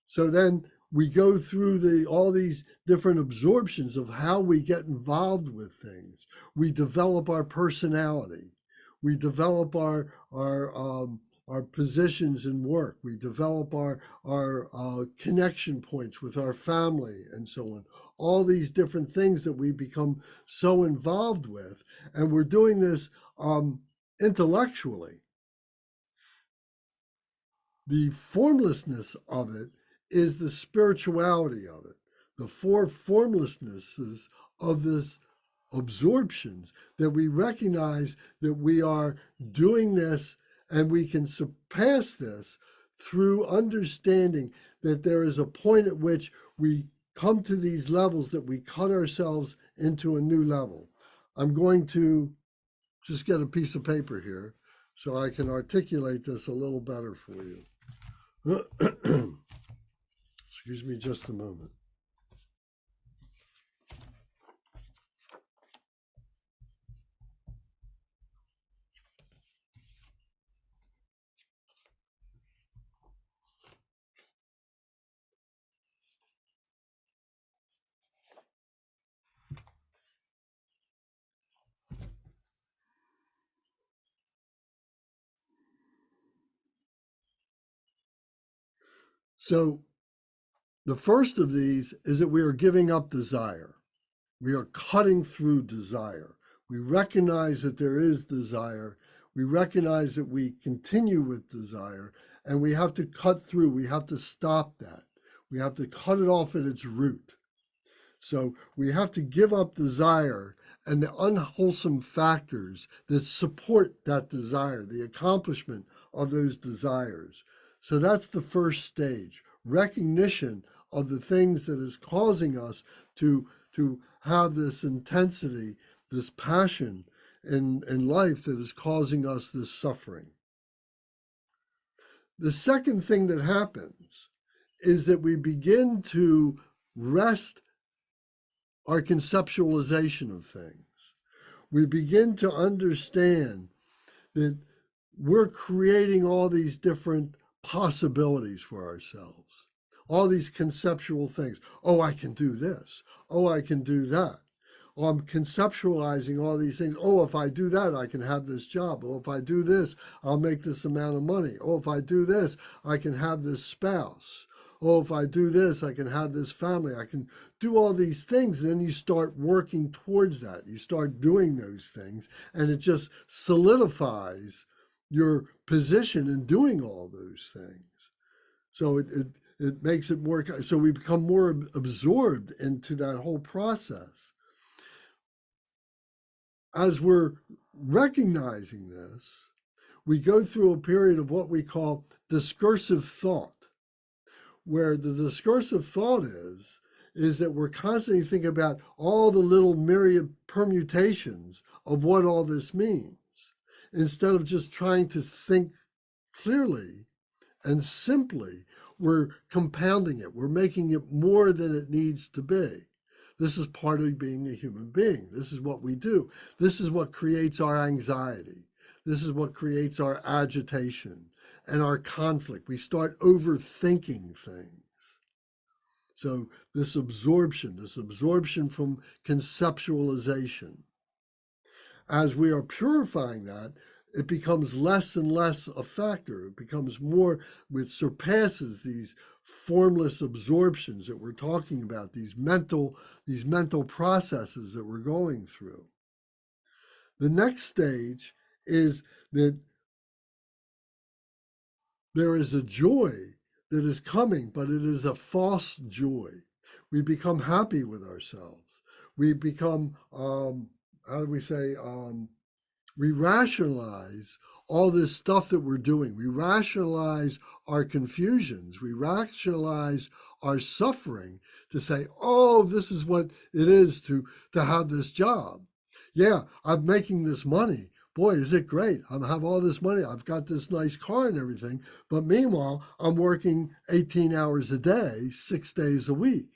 So then we go through all these different absorptions of how we get involved with things. We develop our personality. We develop our positions in work. We develop our connection points with our family and so on. All these different things that we become so involved with. And we're doing this intellectually. The formlessness of it is the spirituality of it. The four formlessnesses of this absorptions, that we recognize that we are doing this, and we can surpass this through understanding that there is a point at which we come to these levels, that we cut ourselves into a new level. I'm going to just get a piece of paper here so I can articulate this a little better for you. Excuse me just a moment. So the first of these is that we are giving up desire. We are cutting through desire. We recognize that there is desire. We recognize that we continue with desire, and we have to cut through. We have to stop that. We have to cut it off at its root. So we have to give up desire and the unwholesome factors that support that desire, the accomplishment of those desires. So that's the first stage, recognition of the things that is causing us to have this intensity, this passion in life that is causing us this suffering. The second thing that happens is that we begin to rest our conceptualization of things. We begin to understand that we're creating all these different possibilities for ourselves, all these conceptual things. Oh, I can do this. Oh, I can do that. Oh, I'm conceptualizing all these things. Oh, if I do that, I can have this job. Oh, if I do this, I'll make this amount of money. Oh, if I do this, I can have this spouse. Oh, if I do this, I can have this family. I can do all these things. And then you start working towards that. You start doing those things, and it just solidifies your position in doing all those things. So it makes it more, so we become more absorbed into that whole process. As we're recognizing this, we go through a period of what we call discursive thought, where the discursive thought is is that we're constantly thinking about all the little myriad permutations of what all this means, instead of just trying to think clearly and simply. We're compounding it. We're making it more than it needs to be. This is part of being a human being. This is what we do. This is what creates our anxiety. This is what creates our agitation and our conflict. We start overthinking things. So this absorption from conceptualization. As we are purifying that, it becomes less and less a factor. It becomes more, it surpasses these formless absorptions that we're talking about, these mental processes that we're going through. The next stage is that there is a joy that is coming, but it is a false joy. We become happy with ourselves. We become, we rationalize all this stuff that we're doing. We rationalize our confusions. We rationalize our suffering to say, oh, this is what it is to have this job. Yeah, I'm making this money. Boy, is it great. I have all this money. I've got this nice car and everything. But meanwhile, I'm working 18 hours a day, 6 days a week,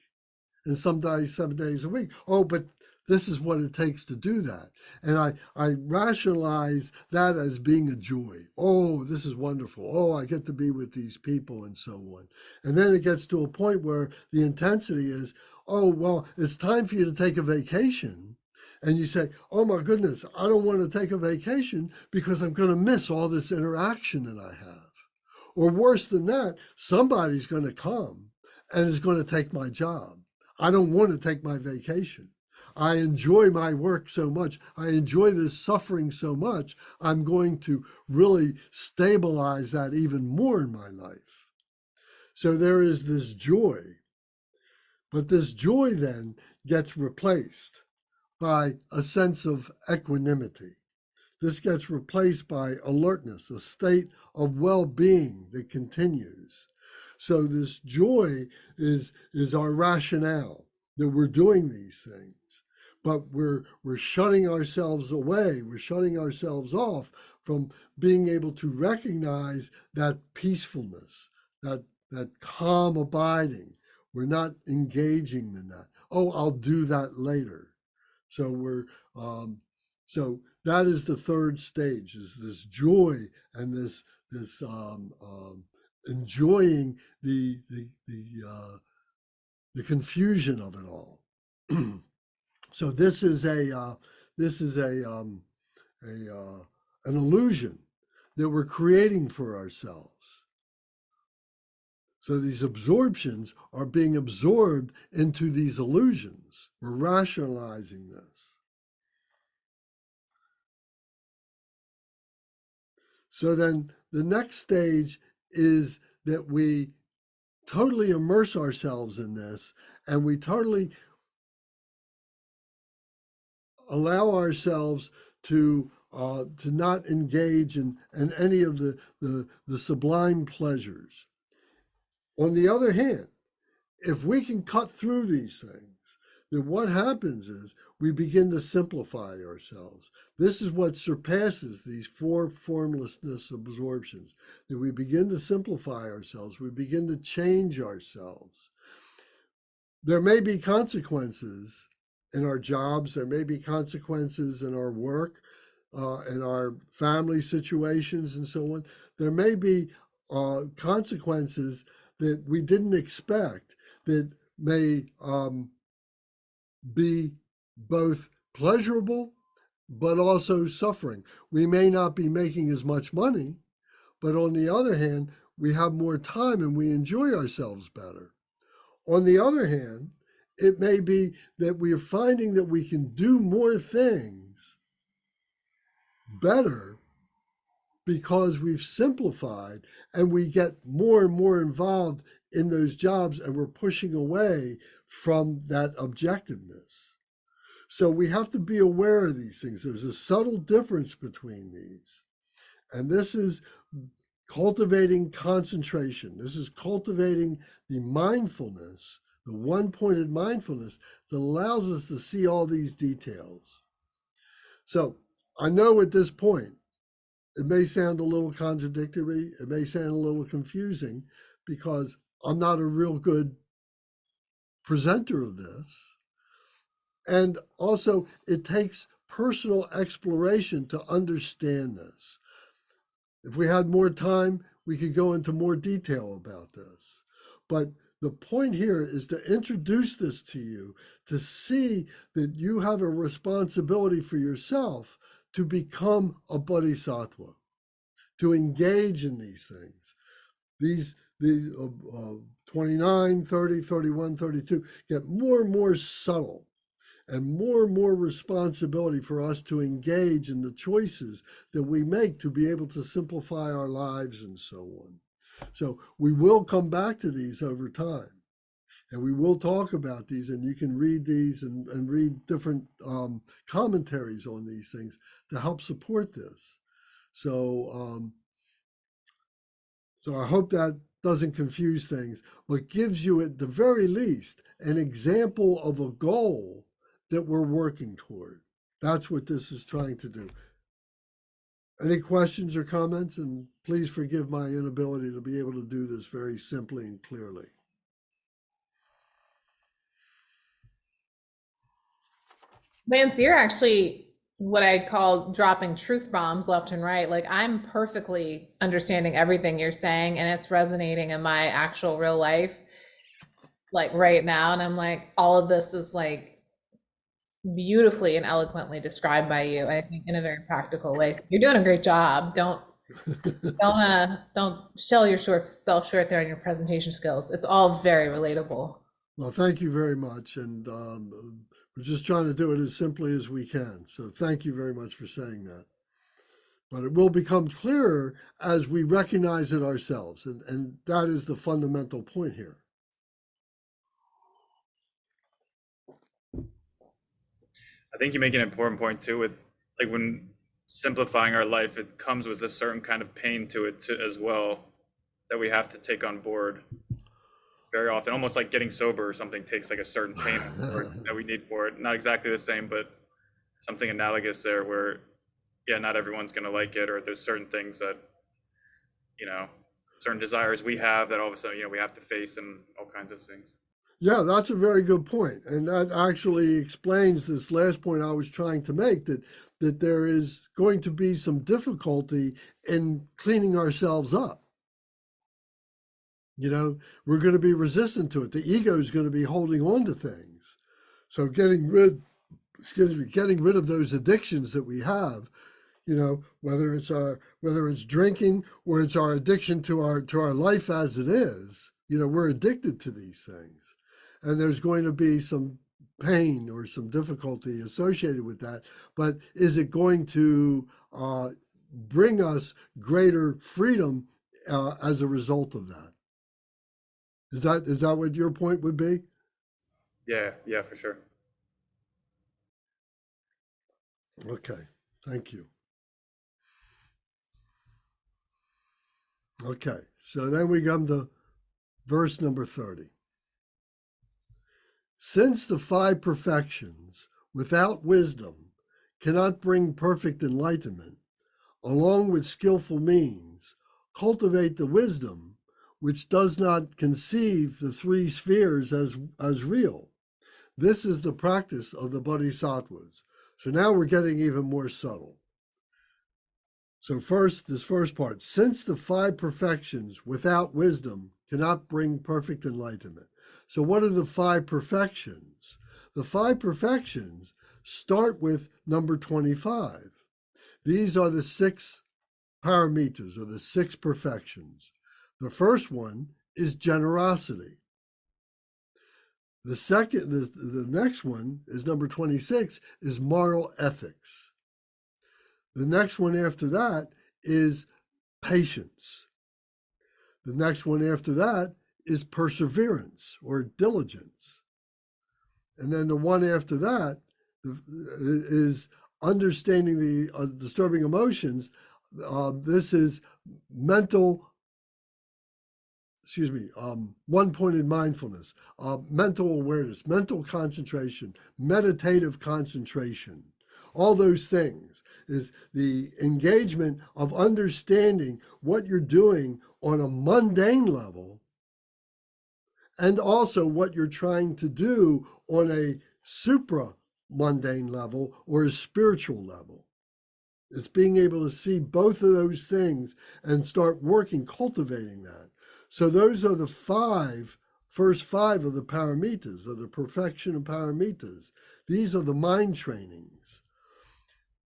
and some days, 7 days a week. Oh, but this is what it takes to do that. And I rationalize that as being a joy. Oh, this is wonderful. Oh, I get to be with these people and so on. And then it gets to a point where the intensity is, oh, well, it's time for you to take a vacation. And you say, oh my goodness, I don't want to take a vacation because I'm going to miss all this interaction that I have. Or worse than that, somebody's going to come and is going to take my job. I don't want to take my vacation. I enjoy my work so much. I enjoy this suffering so much. I'm going to really stabilize that even more in my life. So there is this joy. But this joy then gets replaced by a sense of equanimity. This gets replaced by alertness, a state of well-being that continues. So this joy is our rationale that we're doing these things, but we're shutting ourselves away. We're shutting ourselves off from being able to recognize that peacefulness, that calm abiding. We're not engaging in that. Oh, I'll do that later. So so that is the third stage, is this joy and this enjoying the confusion of it all. So this is an illusion that we're creating for ourselves. So these absorptions are being absorbed into these illusions. We're rationalizing this. So then the next stage is that we totally immerse ourselves in this, and we totally allow ourselves to not engage in any of the sublime pleasures. On the other hand, if we can cut through these things, then what happens is we begin to simplify ourselves. This is what surpasses these four formlessness absorptions, that we begin to simplify ourselves. We begin to change ourselves. There may be consequences in our jobs. There may be consequences in our work, in our family situations and so on. There may be consequences that we didn't expect that may be both pleasurable but also suffering. We may not be making as much money, but on the other hand, we have more time and we enjoy ourselves better. On the other hand, it may be that we are finding that we can do more things better because we've simplified and we get more and more involved in those jobs, and we're pushing away from that objectiveness. So we have to be aware of these things. There's a subtle difference between these. And this is cultivating concentration. This is cultivating the mindfulness the one-pointed mindfulness that allows us to see all these details. So I know at this point, it may sound a little contradictory, it may sound a little confusing, because I'm not a real good presenter of this. And also, it takes personal exploration to understand this. If we had more time, we could go into more detail about this. But the point here is to introduce this to you, to see that you have a responsibility for yourself to become a bodhisattva, to engage in these things. These 29, 30, 31, 32 get more and more subtle, and more responsibility for us to engage in the choices that we make to be able to simplify our lives and so on. So we will come back to these over time, and we will talk about these, and you can read these and read different commentaries on these things to help support this. So, so I hope that doesn't confuse things, but gives you at the very least an example of a goal that we're working toward. That's what this is trying to do. Any questions or comments? And please forgive my inability to be able to do this very simply and clearly. Lance, you're actually what I call dropping truth bombs left and right. Like, I'm perfectly understanding everything you're saying, and it's resonating in my actual real life, like right now. And I'm like, all of this is like beautifully and eloquently described by you, I think, in a very practical way. So you're doing a great job. Don't sell yourself short there on your presentation skills. It's all very relatable. Well, thank you very much. And we're just trying to do it as simply as we can. So thank you very much for saying that. But it will become clearer as we recognize it ourselves. And that is the fundamental point here. I think you make an important point too, with like when simplifying our life, it comes with a certain kind of pain to it too, as well, that we have to take on board very often. Almost like getting sober or something takes like a certain pain that we need for it. Not exactly the same, but something analogous there, where yeah, not everyone's going to like it, or there's certain things that, you know, certain desires we have that all of a sudden, you know, we have to face, and all kinds of things. Yeah, that's a very good point. And that actually explains this last point I was trying to make, that there is going to be some difficulty in cleaning ourselves up. You know, we're going to be resistant to it. The ego is going to be holding on to things. So getting rid of those addictions that we have, you know, whether it's drinking, or it's our addiction to our life as it is, you know, we're addicted to these things. And there's going to be some pain or some difficulty associated with that. But is it going to bring us greater freedom as a result of that? Is that what your point would be? Yeah, for sure. Okay, thank you. Okay, so then we come to verse number 30. Since the five perfections without wisdom cannot bring perfect enlightenment, along with skillful means, cultivate the wisdom which does not conceive the three spheres as real. This is the practice of the Bodhisattvas. So now we're getting even more subtle. So this first part, since the five perfections without wisdom cannot bring perfect enlightenment. So what are the five perfections? The five perfections start with number 25. These are the six paramitas, or the six perfections. The first one is generosity. The next one is number 26, is moral ethics. The next one after that is patience. The next one after that is perseverance or diligence. And then the one after that is understanding the disturbing emotions. This is mental one-pointed mindfulness, mental awareness, mental concentration, meditative concentration. All those things is the engagement of understanding what you're doing on a mundane level and also what you're trying to do on a supra-mundane level or a spiritual level. It's being able to see both of those things and start working, cultivating that. So those are the first five of the paramitas, of the perfection of paramitas. These are the mind trainings.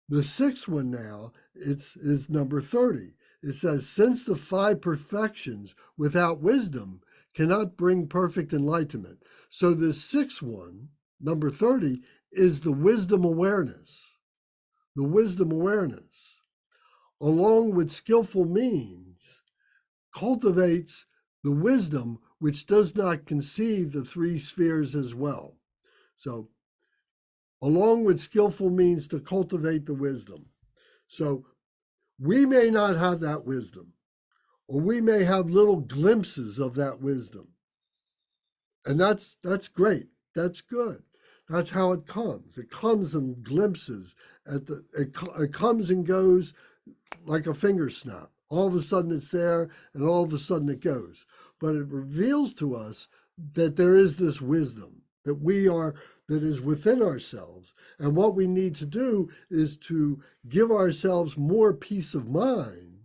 The sixth one now, is number 30. It says, since the five perfections without wisdom cannot bring perfect enlightenment. So the sixth one, number 30, is the wisdom awareness. The wisdom awareness, along with skillful means, cultivates the wisdom which does not conceive the three spheres as well. So, along with skillful means to cultivate the wisdom. So, we may not have that wisdom, or we may have little glimpses of that wisdom. And that's great. That's good. That's how it comes. It comes in glimpses. It comes and goes like a finger snap. All of a sudden it's there, and all of a sudden it goes. But it reveals to us that there is this wisdom that is within ourselves. And what we need to do is to give ourselves more peace of mind,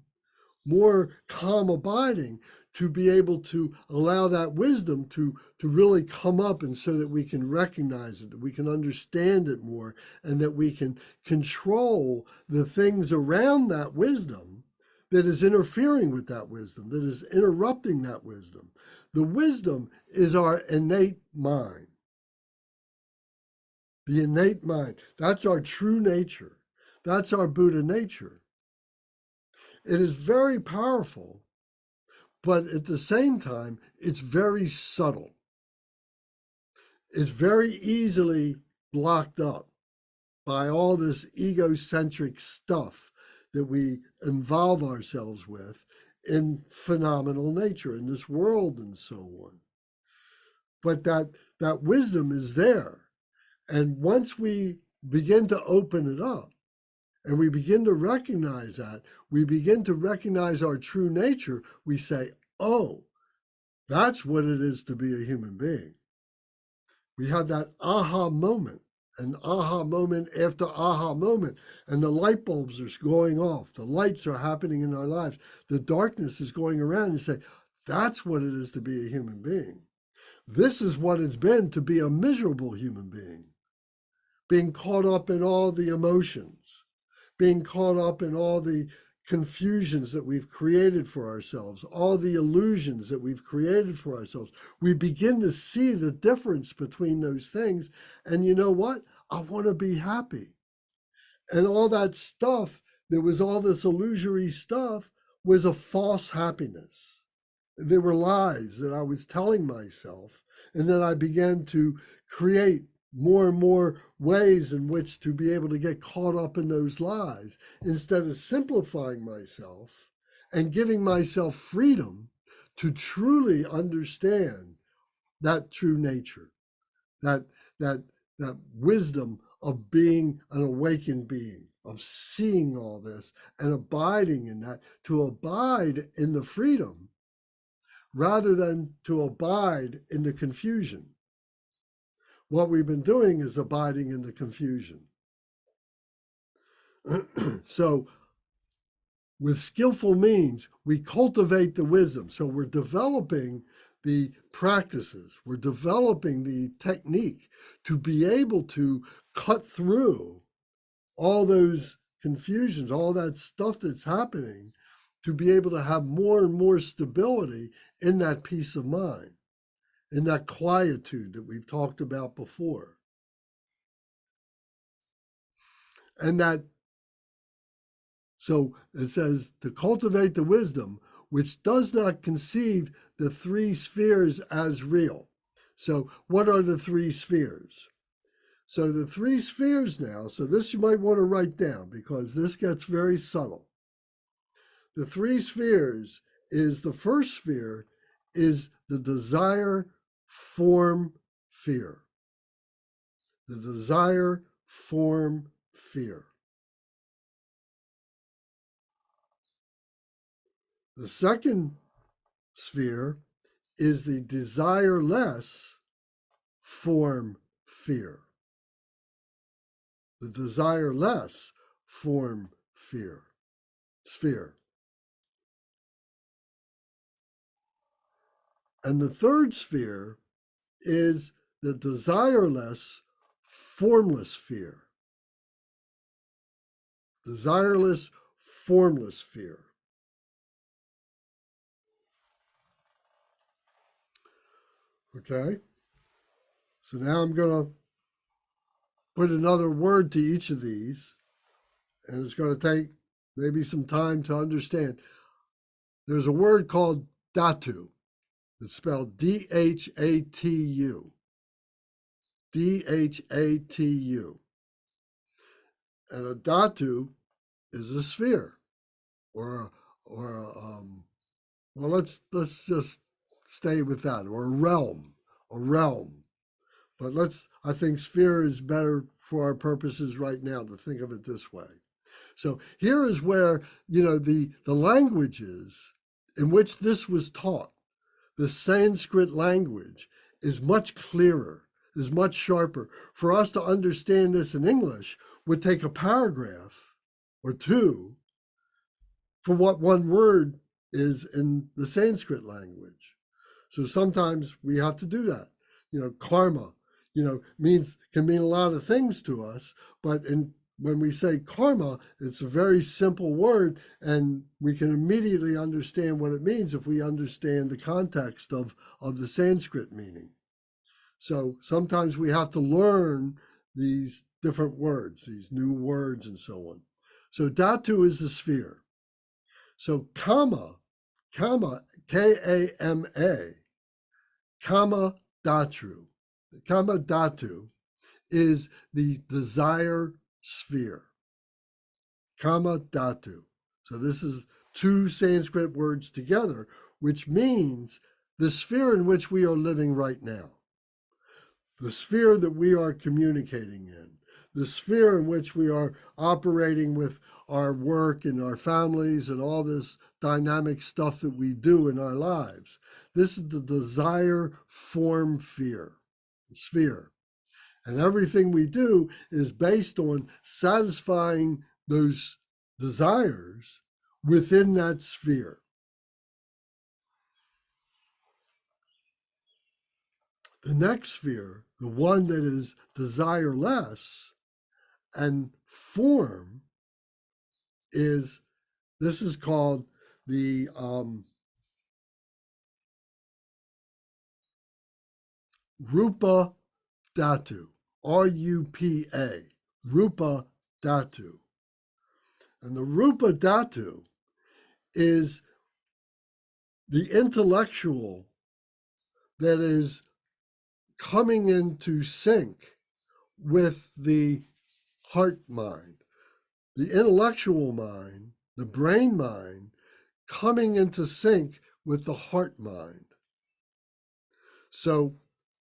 more calm abiding, to be able to allow that wisdom to really come up, and so that we can recognize it, that we can understand it more, and that we can control the things around that wisdom that is interfering with that wisdom, that is interrupting that wisdom. The wisdom is our innate mind. The innate mind. That's our true nature. That's our Buddha nature. It is very powerful, but at the same time, it's very subtle. It's very easily blocked up by all this egocentric stuff that we involve ourselves with in phenomenal nature, in this world and so on. But that wisdom is there. And once we begin to open it up, and we begin to recognize that, we begin to recognize our true nature, we say, oh, that's what it is to be a human being. We have that aha moment, and aha moment after aha moment, and the light bulbs are going off. The lights are happening in our lives. The darkness is going around. You say, that's what it is to be a human being. This is what it's been to be a miserable human being, being caught up in all the emotions, being caught up in all the confusions that we've created for ourselves, all the illusions that we've created for ourselves. We begin to see the difference between those things. And you know what? I want to be happy. And all that stuff, there was all this illusory stuff, was a false happiness. There were lies that I was telling myself. And then I began to create more and more ways in which to be able to get caught up in those lies, instead of simplifying myself and giving myself freedom to truly understand that true nature, that wisdom of being an awakened being, of seeing all this and abiding in that, to abide in the freedom rather than to abide in the confusion. What we've been doing is abiding in the confusion. So with skillful means, we cultivate the wisdom. So we're developing the practices, we're developing the technique to be able to cut through all those confusions, all that stuff that's happening, to be able to have more and more stability in that peace of mind, in that quietude that we've talked about before. And that, so it says, to cultivate the wisdom which does not conceive the three spheres as real. So what are the three spheres? So the three spheres now, so this you might want to write down because this gets very subtle. The three spheres is, the first sphere is the desire, form, fear. The desire, form, fear. The second sphere is the desireless form, fear. The desireless form, fear. Sphere. And the third sphere is the desireless, formless fear. Desireless, formless fear. Okay? So now I'm going to put another word to each of these, and it's going to take maybe some time to understand. There's a word called dhatu. It's spelled D-H-A-T-U. D-H-A-T-U. And a dhatu is a sphere, well, let's just stay with that, or a realm. But I think sphere is better for our purposes right now to think of it this way. So here is where, the languages in which this was taught, the Sanskrit language, is much clearer, is much sharper. For us to understand this in English would take a paragraph or two for what one word is in the Sanskrit language. So sometimes we have to do that. Karma, can mean a lot of things to us, but when we say karma, it's a very simple word, and we can immediately understand what it means if we understand the context of the Sanskrit meaning. So sometimes we have to learn these different words, these new words and so on. So dhatu is a sphere. So kama, K-A-M-A, kama dhatu is the desire sphere. Kama dhatu. So this is two Sanskrit words together, which means the sphere in which we are living right now, the sphere that we are communicating in, the sphere in which we are operating with our work and our families and all this dynamic stuff that we do in our lives. This is the desire, form, sphere. And everything we do is based on satisfying those desires within that sphere. The next sphere, the one that is desireless and form, this is called the Rupa Dhatu, R-U-P-A, Rupa Dhatu. And the Rupa Dhatu is the intellectual that is coming into sync with the heart mind, the intellectual mind, the brain mind, coming into sync with the heart mind. So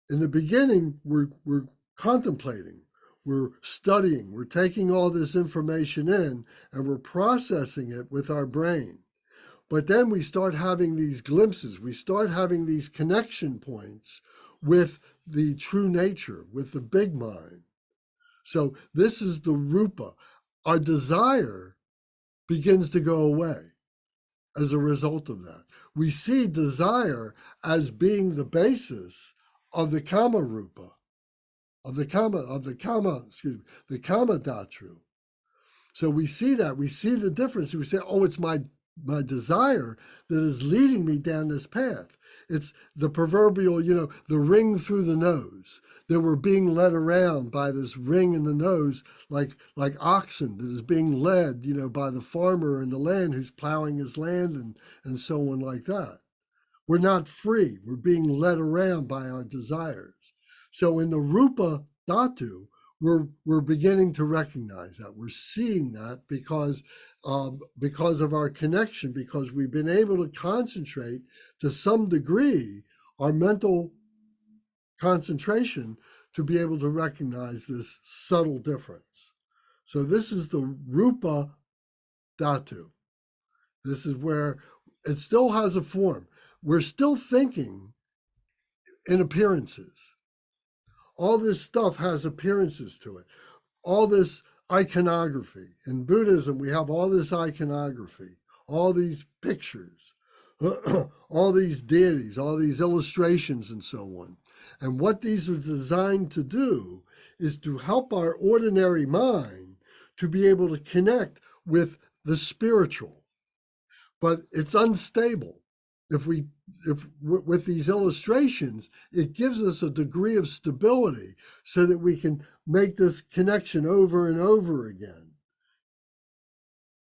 in the beginning, we're contemplating, we're studying, we're taking all this information in, and we're processing it with our brain. But then we start having these glimpses, we start having these connection points with the true nature, with the big mind. So this is the rupa. Our desire begins to go away as a result of that. We see desire as being the basis of the kama rupa, the kama dhatu. So we see that, we see the difference. We say, oh, it's my desire that is leading me down this path. It's the proverbial, the ring through the nose, that we're being led around by this ring in the nose, like oxen that is being led, by the farmer in the land who's plowing his land and so on like that. We're not free. We're being led around by our desires. So in the Rupa Dhatu, we're beginning to recognize that. We're seeing that because of our connection, because we've been able to concentrate to some degree our mental concentration to be able to recognize this subtle difference. So this is the Rupa Dhatu. This is where it still has a form. We're still thinking in appearances. All this stuff has appearances to it. All this iconography. In Buddhism, we have all this iconography, all these pictures, all these deities, all these illustrations, and so on. And what these are designed to do is to help our ordinary mind to be able to connect with the spiritual. But it's unstable. If with these illustrations, it gives us a degree of stability so that we can make this connection over and over again.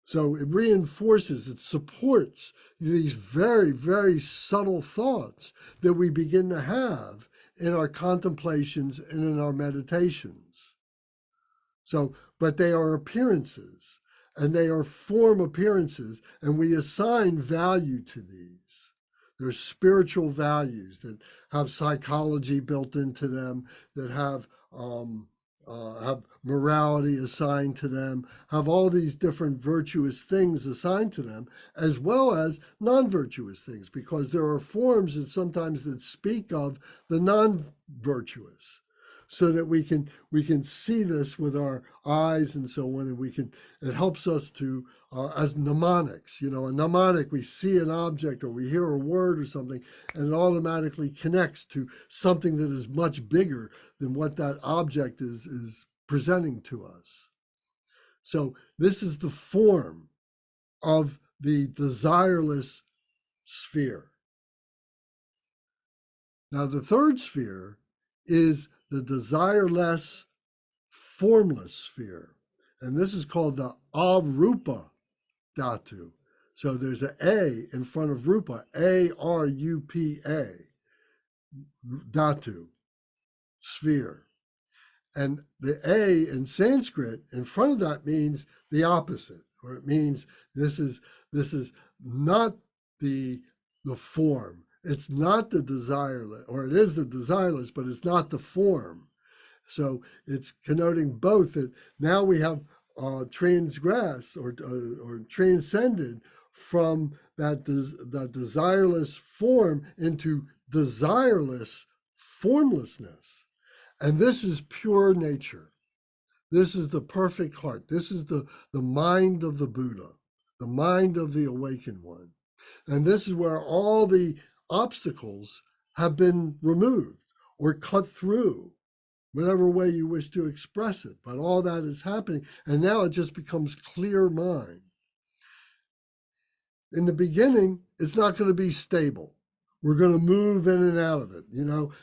So it reinforces, it supports these very, very subtle thoughts that we begin to have in our contemplations and in our meditations. So, but they are appearances, and they are form appearances, and we assign value to these. There's spiritual values that have psychology built into them, that have morality assigned to them, have all these different virtuous things assigned to them, as well as non-virtuous things, because there are forms that sometimes that speak of the non-virtuous, so that we can see this with our eyes and so on, and it helps us to as mnemonics. A mnemonic, we see an object or we hear a word or something, and it automatically connects to something that is much bigger than what that object is presenting to us. So this is the form of the desireless sphere. Now the third sphere is the desireless, formless sphere. And this is called the Arupa Dhatu. So there's an A in front of Rupa, A-R-U-P-A, Dhatu, sphere. And the A in Sanskrit in front of that means the opposite, or it means this is not the form. It's not the desireless, or it is the desireless, but it's not the form. So it's connoting both, that now we have transgressed or transcended from that desireless form into desireless formlessness. And this is pure nature. This is the perfect heart. This is the mind of the Buddha, the mind of the awakened one. And this is where all the obstacles have been removed or cut through, whatever way you wish to express it. But all that is happening, and now it just becomes clear mind. In the beginning, it's not going to be stable. We're going to move in and out of it.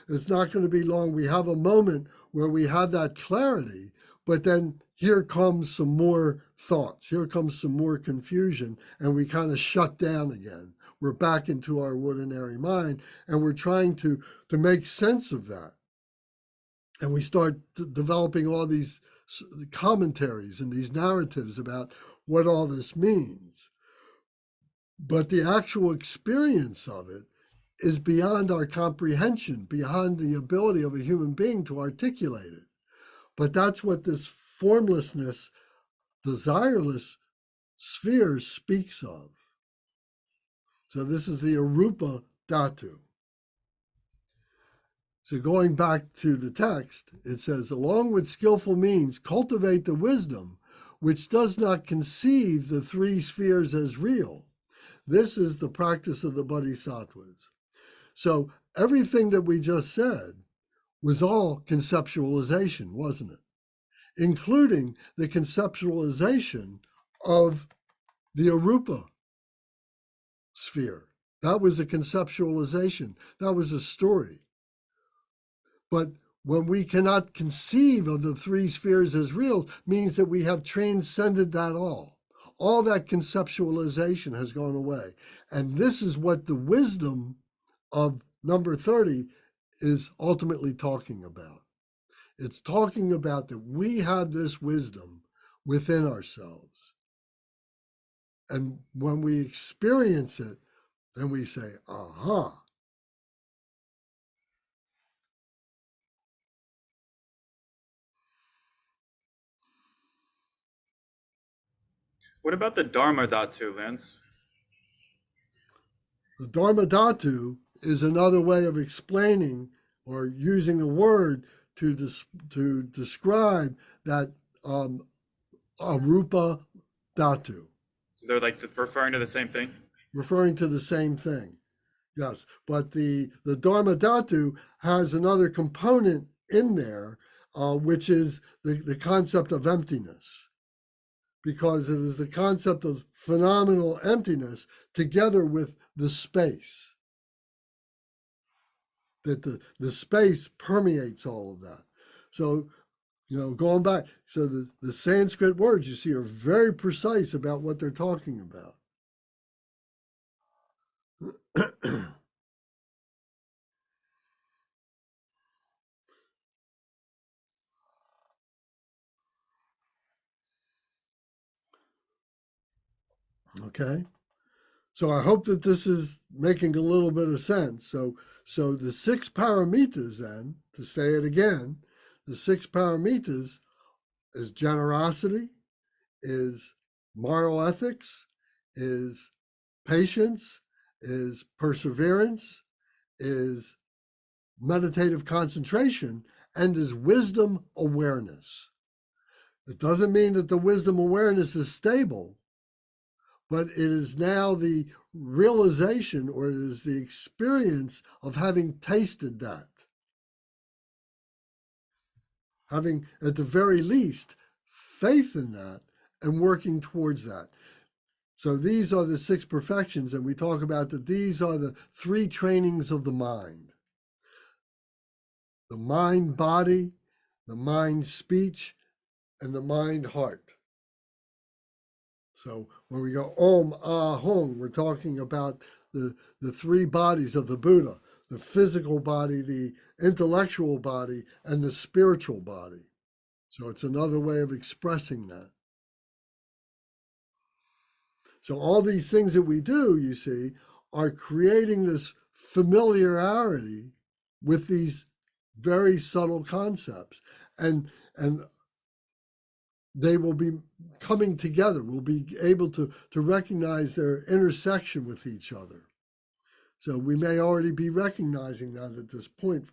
It's not going to be long. We have a moment where we have that clarity, but then here comes some more thoughts. Here comes some more confusion, and we kind of shut down again. We're back into our ordinary mind, and we're trying to make sense of that. And we start developing all these commentaries and these narratives about what all this means. But the actual experience of it is beyond our comprehension, beyond the ability of a human being to articulate it. But that's what this formlessness, desireless sphere speaks of. So this is the Arupa Dhatu. So going back to the text, it says, along with skillful means, cultivate the wisdom which does not conceive the three spheres as real. This is the practice of the Bodhisattvas. So everything that we just said was all conceptualization, wasn't it? Including the conceptualization of the Arupa sphere. That was a conceptualization. That was a story. But when we cannot conceive of the three spheres as real, means that we have transcended that all. All that conceptualization has gone away. And this is what the wisdom of number 30 is ultimately talking about. It's talking about that we have this wisdom within ourselves. And when we experience it, then we say, aha. What about the Dharma Dhatu, Lance? The Dharma Dhatu is another way of explaining or using a word to describe that arupa dhatu, So they're like referring to the same thing? referring to the same thing. Yes, but the Dharma Dhatu has another component in there, which is the concept of emptiness, because it is the concept of phenomenal emptiness together with the space. That the space permeates all of that. So, going back, so the Sanskrit words you see are very precise about what they're talking about. Okay. So I hope that this is making a little bit of sense. So the six paramitas then, to say it again, the six paramitas is generosity, is moral ethics, is patience, is perseverance, is meditative concentration, and is wisdom awareness. It doesn't mean that the wisdom awareness is stable, but it is now the realization, or it is the experience of having tasted that. Having, at the very least, faith in that and working towards that. So these are the six perfections, and we talk about that these are the three trainings of the mind. The mind body, the mind speech, and the mind heart. So when we go Om Ah Hung, we're talking about the three bodies of the Buddha, the physical body, the intellectual body, and the spiritual body. So it's another way of expressing that. So all these things that we do, you see, are creating this familiarity with these very subtle concepts. And they will be coming together. We'll be able to recognize their intersection with each other. So we may already be recognizing that at this point.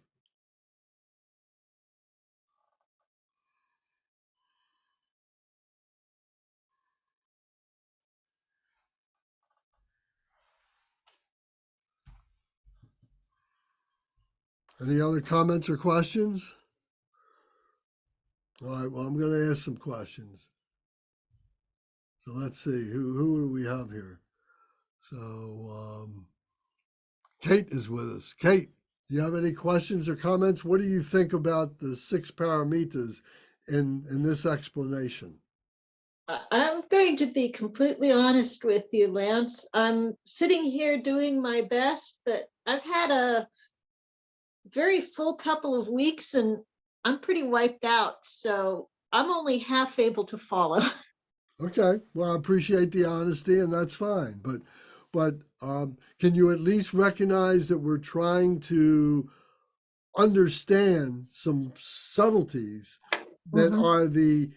Any other comments or questions? All right, well, I'm going to ask some questions. So let's see, who do we have here? So Kate is with us. Kate, do you have any questions or comments? What do you think about the six paramitas in this explanation? I'm going to be completely honest with you, Lance. I'm sitting here doing my best, but I've had a very full couple of weeks and I'm pretty wiped out. So I'm only half able to follow. Okay, well, I appreciate the honesty, and that's fine. But can you at least recognize that we're trying to understand some subtleties that Mhm. are the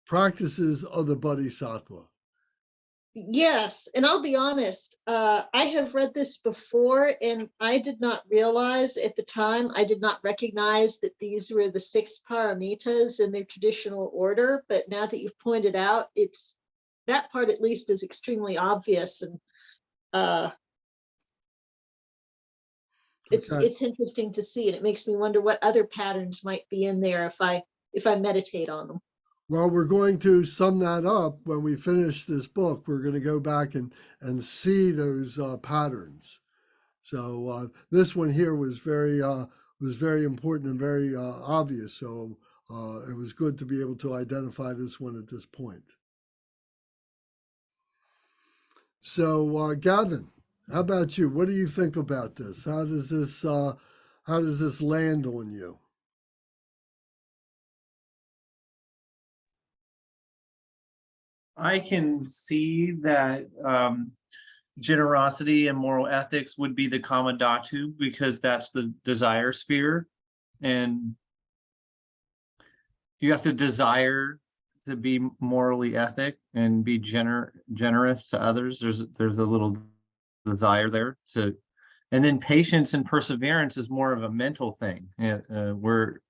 practices of the Bodhisattva? Yes, and I'll be honest, I have read this before and I did not realize at the time, I did not recognize that these were the six paramitas in their traditional order. But now that you've pointed out, it's that part at least is extremely obvious. And Okay. it's interesting to see, and it makes me wonder what other patterns might be in there if I meditate on them. Well, we're going to sum that up when we finish this book. We're going to go back and see those patterns. So this one here was very important and very obvious. So it was good to be able to identify this one at this point. So Gavin, how about you? What do you think about this? How does this land on you? I can see that generosity and moral ethics would be the kama dhatu, because that's the desire sphere, and you have to desire to be morally ethic and be generous to others. There's a little desire there to, and then patience and perseverance is more of a mental thing, where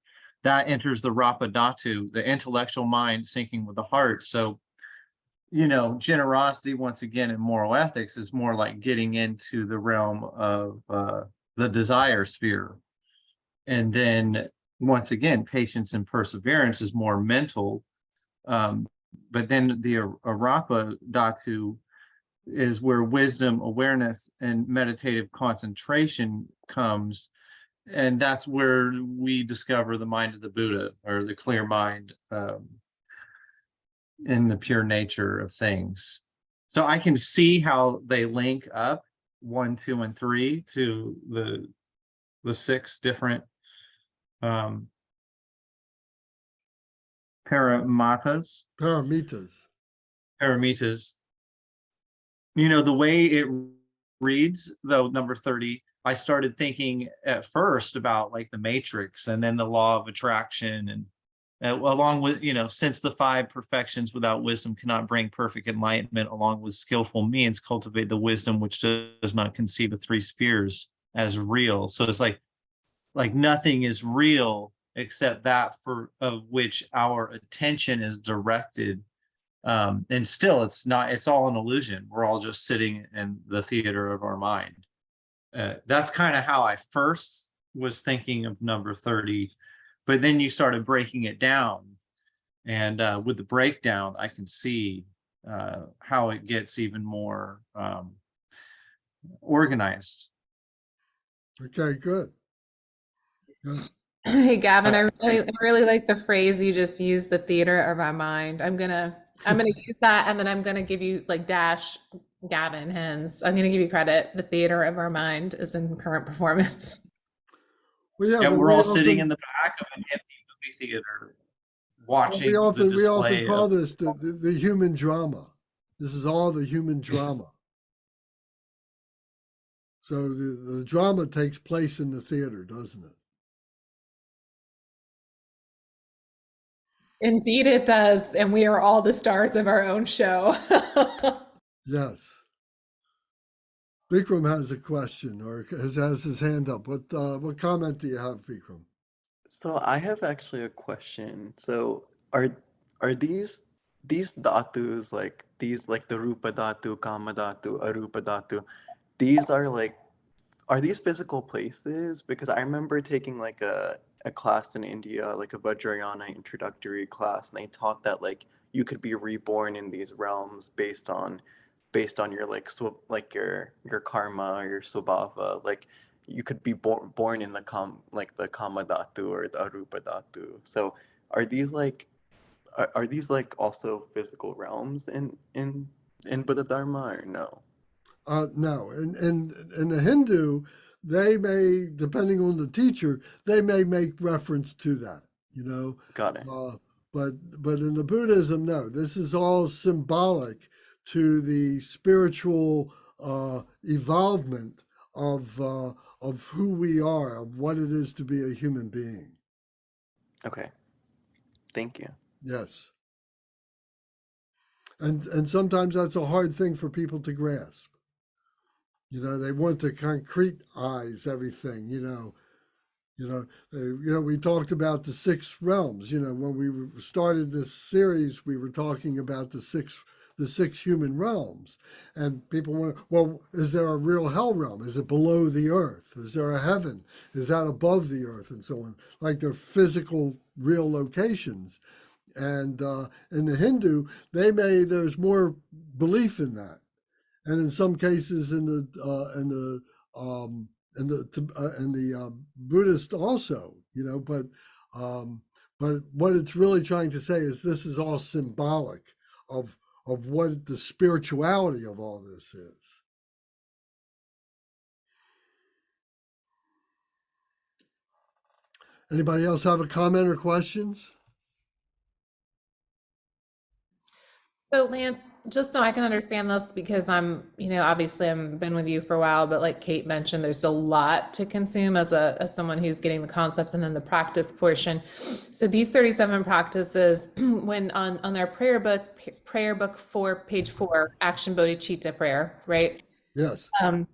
that enters the rapa dhatu, the intellectual mind syncing with the heart. So, generosity, once again, in moral ethics is more like getting into the realm of the desire sphere. And then once again, patience and perseverance is more mental. But then the Arapa Dhatu is where wisdom, awareness, and meditative concentration comes. And that's where we discover the mind of the Buddha, or the clear mind, in the pure nature of things. So I can see how they link up 1, 2, and 3 to the 6 different paramitas. The way it reads, though, number 30, I started thinking at first about like the matrix, and then the law of attraction, and along with, since the 5 perfections without wisdom cannot bring perfect enlightenment, along with skillful means cultivate the wisdom which does not conceive the 3 spheres as real. So it's like nothing is real except that of which our attention is directed. And still, it's all an illusion. We're all just sitting in the theater of our mind. That's kind of how I first was thinking of number 30, but then you started breaking it down. And with the breakdown, I can see how it gets even more organized. Okay, good. Hey, Gavin, I really like the phrase you just used, the theater of our mind. I'm gonna use that, and then I'm gonna give you like dash Gavin hands. I'm gonna give you credit. The theater of our mind is in current performance. Well, Yeah, but we're all sitting in the back of an empty movie theater watching we often display call of, this the human drama. This is all the human drama. So the drama takes place in the theater, doesn't it? Indeed, it does, and we are all the stars of our own show. Yes. Vikram has a question, or has his hand up. What comment do you have, Vikram? So I have actually a question. So are these dhatus, like the rupa dhatu, kama dhatu, arupa dhatu, these are these physical places? Because I remember taking like a class in India, like a Vajrayana introductory class, and they taught that like you could be reborn in these realms based on your your karma or your swabhava. Like you could be born in the kama dhatu or the arupa dhatu. So are these like are these like also physical realms in Buddha Dharma, or no? No, in the Hindu, they may, depending on the teacher, they may make reference to that. Got it. But in the Buddhism, no. This is all symbolic to the spiritual evolvement of who we are, of what it is to be a human being. Okay. Thank you. Yes. And sometimes that's a hard thing for people to grasp. They want to concretize everything. We talked about the 6 realms. When we started this series, we were talking about the six human realms, and people want, well, is there a real hell realm? Is it below the earth? Is there a heaven? Is that above the earth? And so on. Like they're physical, real locations. And in the Hindu, there's more belief in that, and in some cases in the Buddhist also, but what it's really trying to say is this is all symbolic of what the spirituality of all this is. Anybody else have a comment or questions? So Lance, just so I can understand this, because I'm, obviously I've been with you for a while, but like Kate mentioned, there's a lot to consume as someone who's getting the concepts and then the practice portion. So these 37 practices, when on their prayer book 4, page 4, Action Bodhicitta prayer, right? Yes. Um,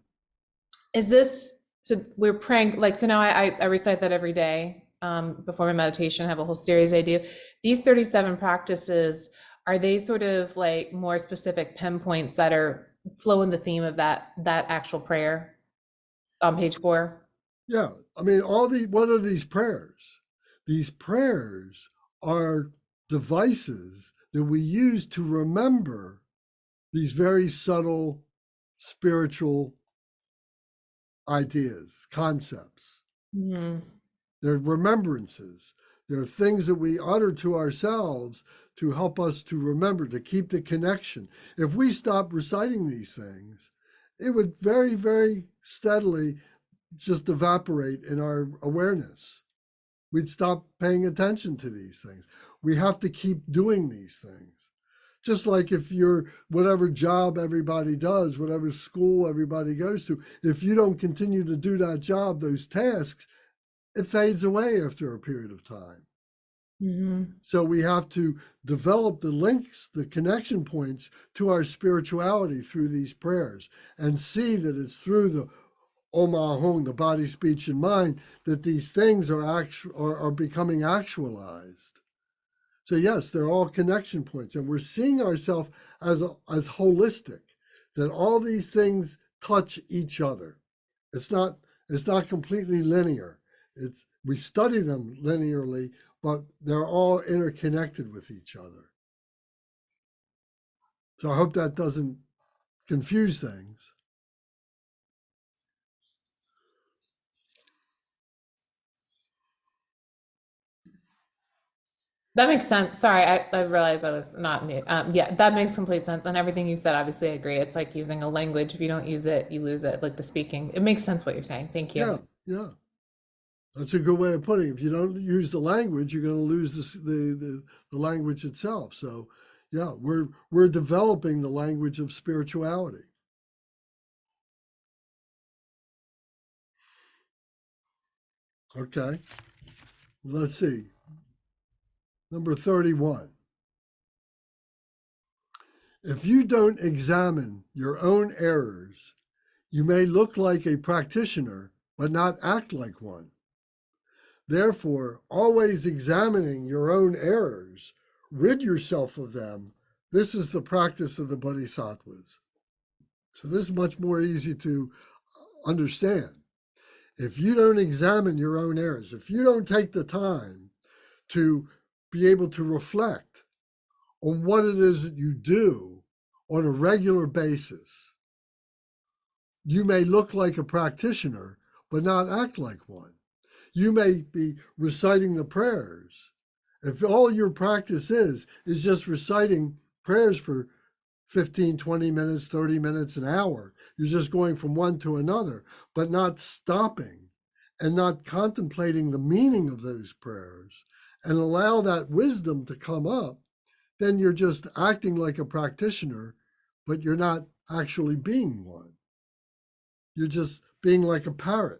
is this, so we're praying, like, so now I recite that every day before my meditation. I have a whole series I do. These 37 practices, are they sort of like more specific pinpoints that are flow in the theme of that actual prayer on page 4? Yeah. I mean, what are these prayers? These prayers are devices that we use to remember these very subtle spiritual ideas, concepts. Mhm. They're remembrances. They're things that we utter to ourselves to help us to remember, to keep the connection. If we stop reciting these things, it would very, very steadily just evaporate in our awareness. We'd stop paying attention to these things. We have to keep doing these things. Just like if you're whatever job everybody does, whatever school everybody goes to, if you don't continue to do that job, those tasks, it fades away after a period of time. Mhm. So we have to develop the links, the connection points to our spirituality through these prayers and see that it's through the Om Ahung, the body, speech, and mind, that these things are becoming actualized. So yes, they're all connection points, and we're seeing ourselves as holistic, that all these things touch each other. It's not completely linear. We study them linearly, but they're all interconnected with each other. So I hope that doesn't confuse things. That makes sense. Sorry, I realized I was not mute. Yeah, that makes complete sense. And everything you said, obviously, I agree. It's like using a language. If you don't use it, you lose it, like the speaking. It makes sense what you're saying. Thank you. Yeah, yeah. That's a good way of putting it. If you don't use the language, you're going to lose the language itself. So, yeah, we're developing the language of spirituality. Okay, let's see. Number 31. If you don't examine your own errors, you may look like a practitioner, but not act like one. Therefore, always examining your own errors, rid yourself of them. This is the practice of the Bodhisattvas. So this is much more easy to understand. If you don't examine your own errors, if you don't take the time to be able to reflect on what it is that you do on a regular basis, you may look like a practitioner, but not act like one. You may be reciting the prayers. If all your practice is just reciting prayers for 15, 20 minutes, 30 minutes, an hour, you're just going from one to another, but not stopping and not contemplating the meaning of those prayers and allow that wisdom to come up, then you're just acting like a practitioner, but you're not actually being one. You're just being like a parrot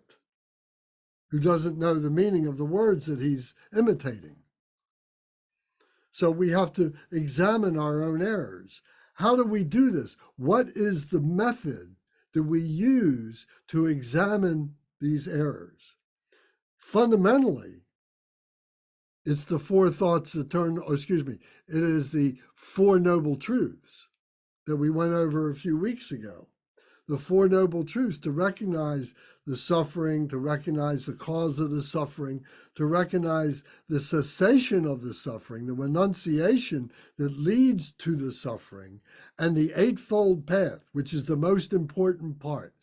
who doesn't know the meaning of the words that he's imitating. So we have to examine our own errors. How do we do this? What is the method that we use to examine these errors? Fundamentally, it's the four thoughts that it is the Four Noble Truths that we went over a few weeks ago. The Four Noble Truths, to recognize the suffering, to recognize the cause of the suffering, to recognize the cessation of the suffering, the renunciation that leads to the suffering, and the Eightfold Path, which is the most important part,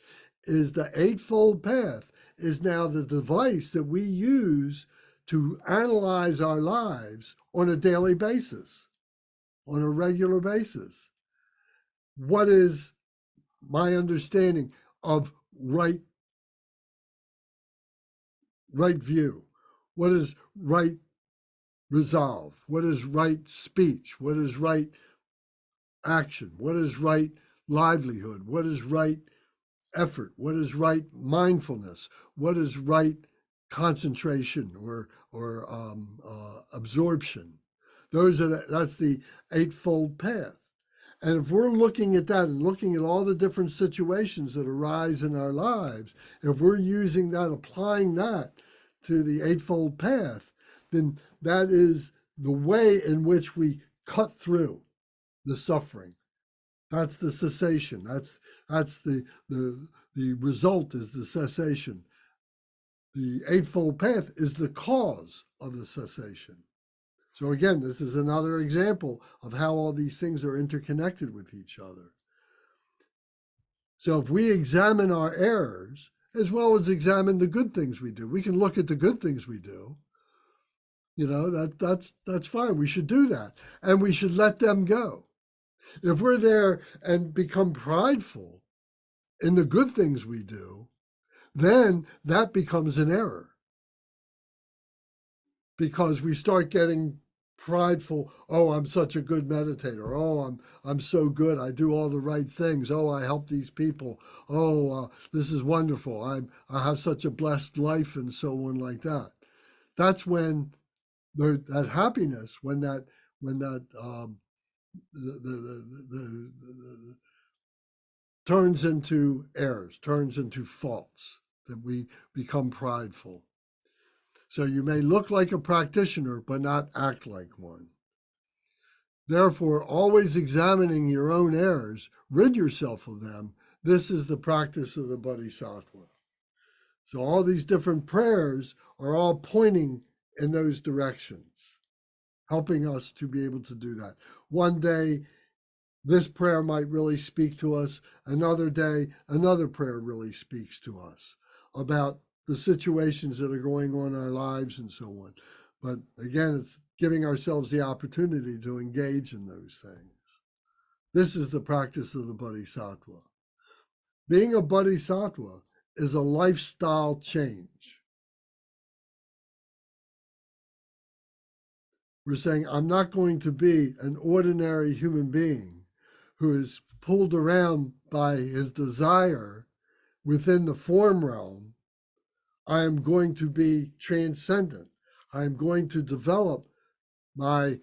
is the Eightfold Path is now the device that we use to analyze our lives on a daily basis, on a regular basis. What is my understanding of right view? What is right resolve? What is right speech? What is right action? What is right livelihood? What is right effort? What is right mindfulness? What is right concentration or absorption? That's the eightfold path. And if we're looking at that and looking at all the different situations that arise in our lives, if we're using that, applying that to the eightfold path, then that is the way in which we cut through the suffering. That's the cessation. That's the result is the cessation. The eightfold path is the cause of the cessation. So again, this is another example of how all these things are interconnected with each other. So if we examine our errors, as well as examine the good things we do, we can look at the good things we do. You know, that's fine. We should do that. And we should let them go. If we're there and become prideful in the good things we do, then that becomes an error. Because we start getting prideful. Oh, I'm such a good meditator. Oh, I'm so good. I do all the right things. Oh, I help these people. Oh, this is wonderful. I have such a blessed life and so on like that. That's when that happiness, when that the turns into errors, turns into faults, that we become prideful. So you may look like a practitioner, but not act like one. Therefore, always examining your own errors, rid yourself of them. This is the practice of the Bodhisattva. So all these different prayers are all pointing in those directions, helping us to be able to do that. One day, this prayer might really speak to us. Another day, another prayer really speaks to us about the situations that are going on in our lives and so on. But again, it's giving ourselves the opportunity to engage in those things. This is the practice of the Bodhisattva. Being a Bodhisattva is a lifestyle change. We're saying, I'm not going to be an ordinary human being who is pulled around by his desire within the form realm. I am going to be transcendent. I am going to develop my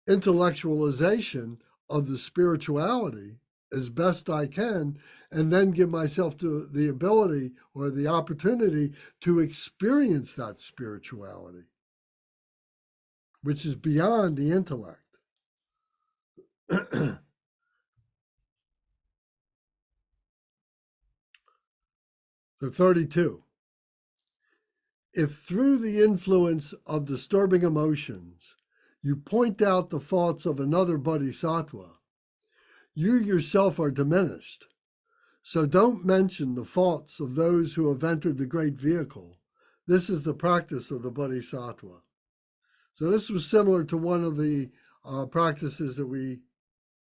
intellectualization of the spirituality as best I can, and then give myself to the ability or the opportunity to experience that spirituality, which is beyond the intellect. So 32. If through the influence of disturbing emotions, you point out the faults of another bodhisattva, you yourself are diminished. So don't mention the faults of those who have entered the great vehicle. This is the practice of the bodhisattva. So this was similar to one of the practices that we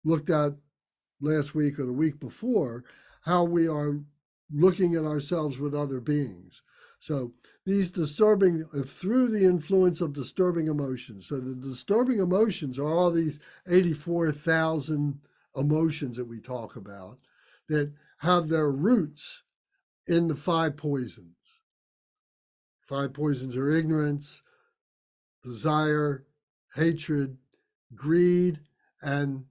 looked at last week or the week before, how we are looking at ourselves with other beings. So these disturbing, through the influence of disturbing emotions. So the disturbing emotions are all these 84,000 emotions that we talk about that have their roots in the 5 poisons. 5 poisons are ignorance, desire, hatred, greed, and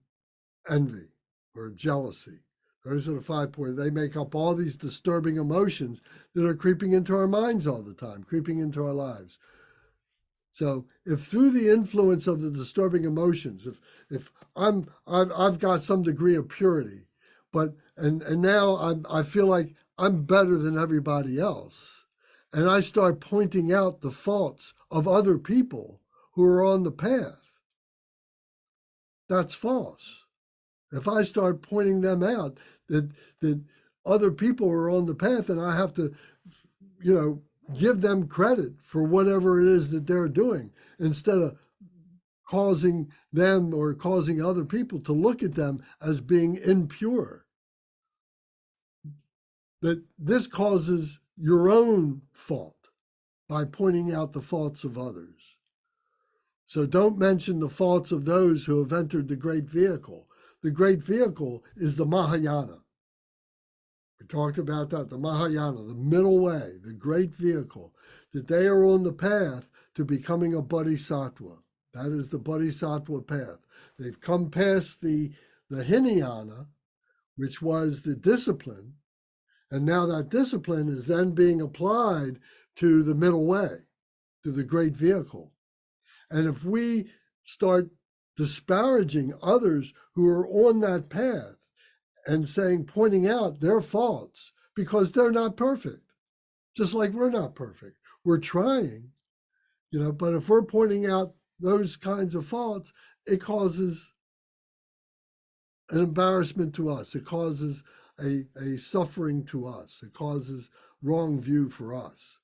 envy or jealousy. Those are the 5 points. They make up all these disturbing emotions that are creeping into our minds all the time, creeping into our lives. So if through the influence of the disturbing emotions, if I've got some degree of purity, but and now I feel like I'm better than everybody else, and I start pointing out the faults of other people who are on the path, that's false. If I start pointing them out, that other people are on the path, and I have to, give them credit for whatever it is that they're doing, instead of causing them or causing other people to look at them as being impure. That this causes your own fault by pointing out the faults of others. So don't mention the faults of those who have entered the great vehicle. the great vehicle is the Mahayana. We talked about that, the Mahayana, the middle way, the great vehicle, that they are on the path to becoming a Bodhisattva. That is the Bodhisattva path. They've come past the Hinayana, which was the discipline, and now that discipline is then being applied to the middle way, to the great vehicle. And if we start disparaging others who are on that path and saying, pointing out their faults because they're not perfect, just like we're not perfect. We're trying, but if we're pointing out those kinds of faults, it causes an embarrassment to us. It causes a suffering to us. It causes wrong view for us.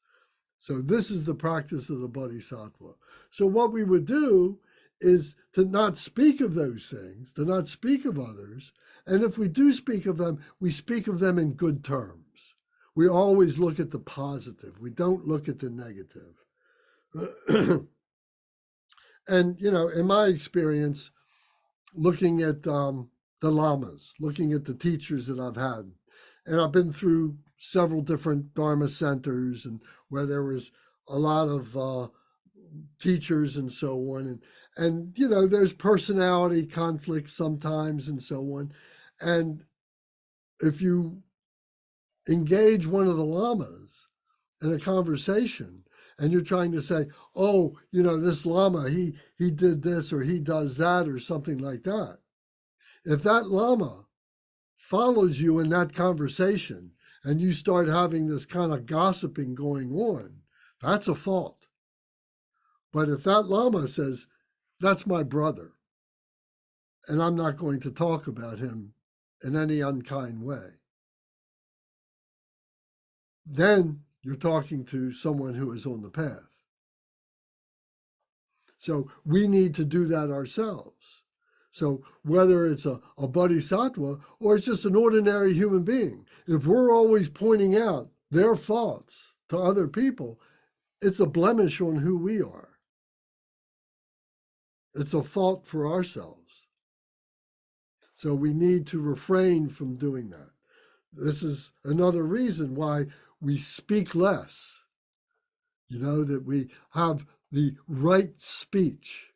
So this is the practice of the Bodhisattva. So what we would do is to not speak of those things, to not speak of others. And if we do speak of them, we speak of them in good terms. We always look at the positive. We don't look at the negative. And, in my experience, looking at the lamas, looking at the teachers that I've had, and I've been through several different Dharma centers and where there was a lot of teachers and so on. And there's personality conflicts sometimes and so on. And if you engage one of the lamas in a conversation and you're trying to say, oh, this lama, he did this or he does that or something like that. If that lama follows you in that conversation and you start having this kind of gossiping going on, that's a fault. But if that lama says, that's my brother, and I'm not going to talk about him in any unkind way, then you're talking to someone who is on the path. So we need to do that ourselves. So whether it's a bodhisattva or it's just an ordinary human being, if we're always pointing out their faults to other people, it's a blemish on who we are. It's a fault for ourselves. So we need to refrain from doing that. This is another reason why we speak less, that we have the right speech.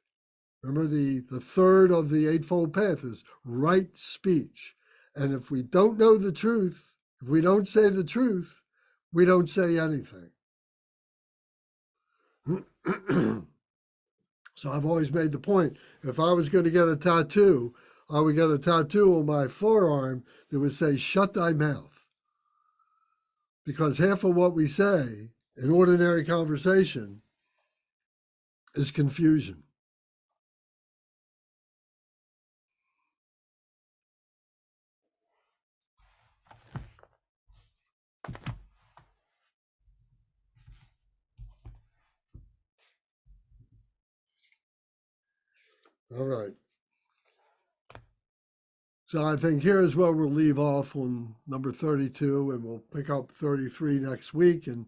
Remember, the third of the Eightfold Path is right speech. And if we don't know the truth, if we don't say the truth, we don't say anything. So I've always made the point, if I was going to get a tattoo, I would get a tattoo on my forearm that would say, shut thy mouth. Because half of what we say in ordinary conversation is confusion. All right. So I think here is where we'll leave off on number 32, and we'll pick up 33 next week, and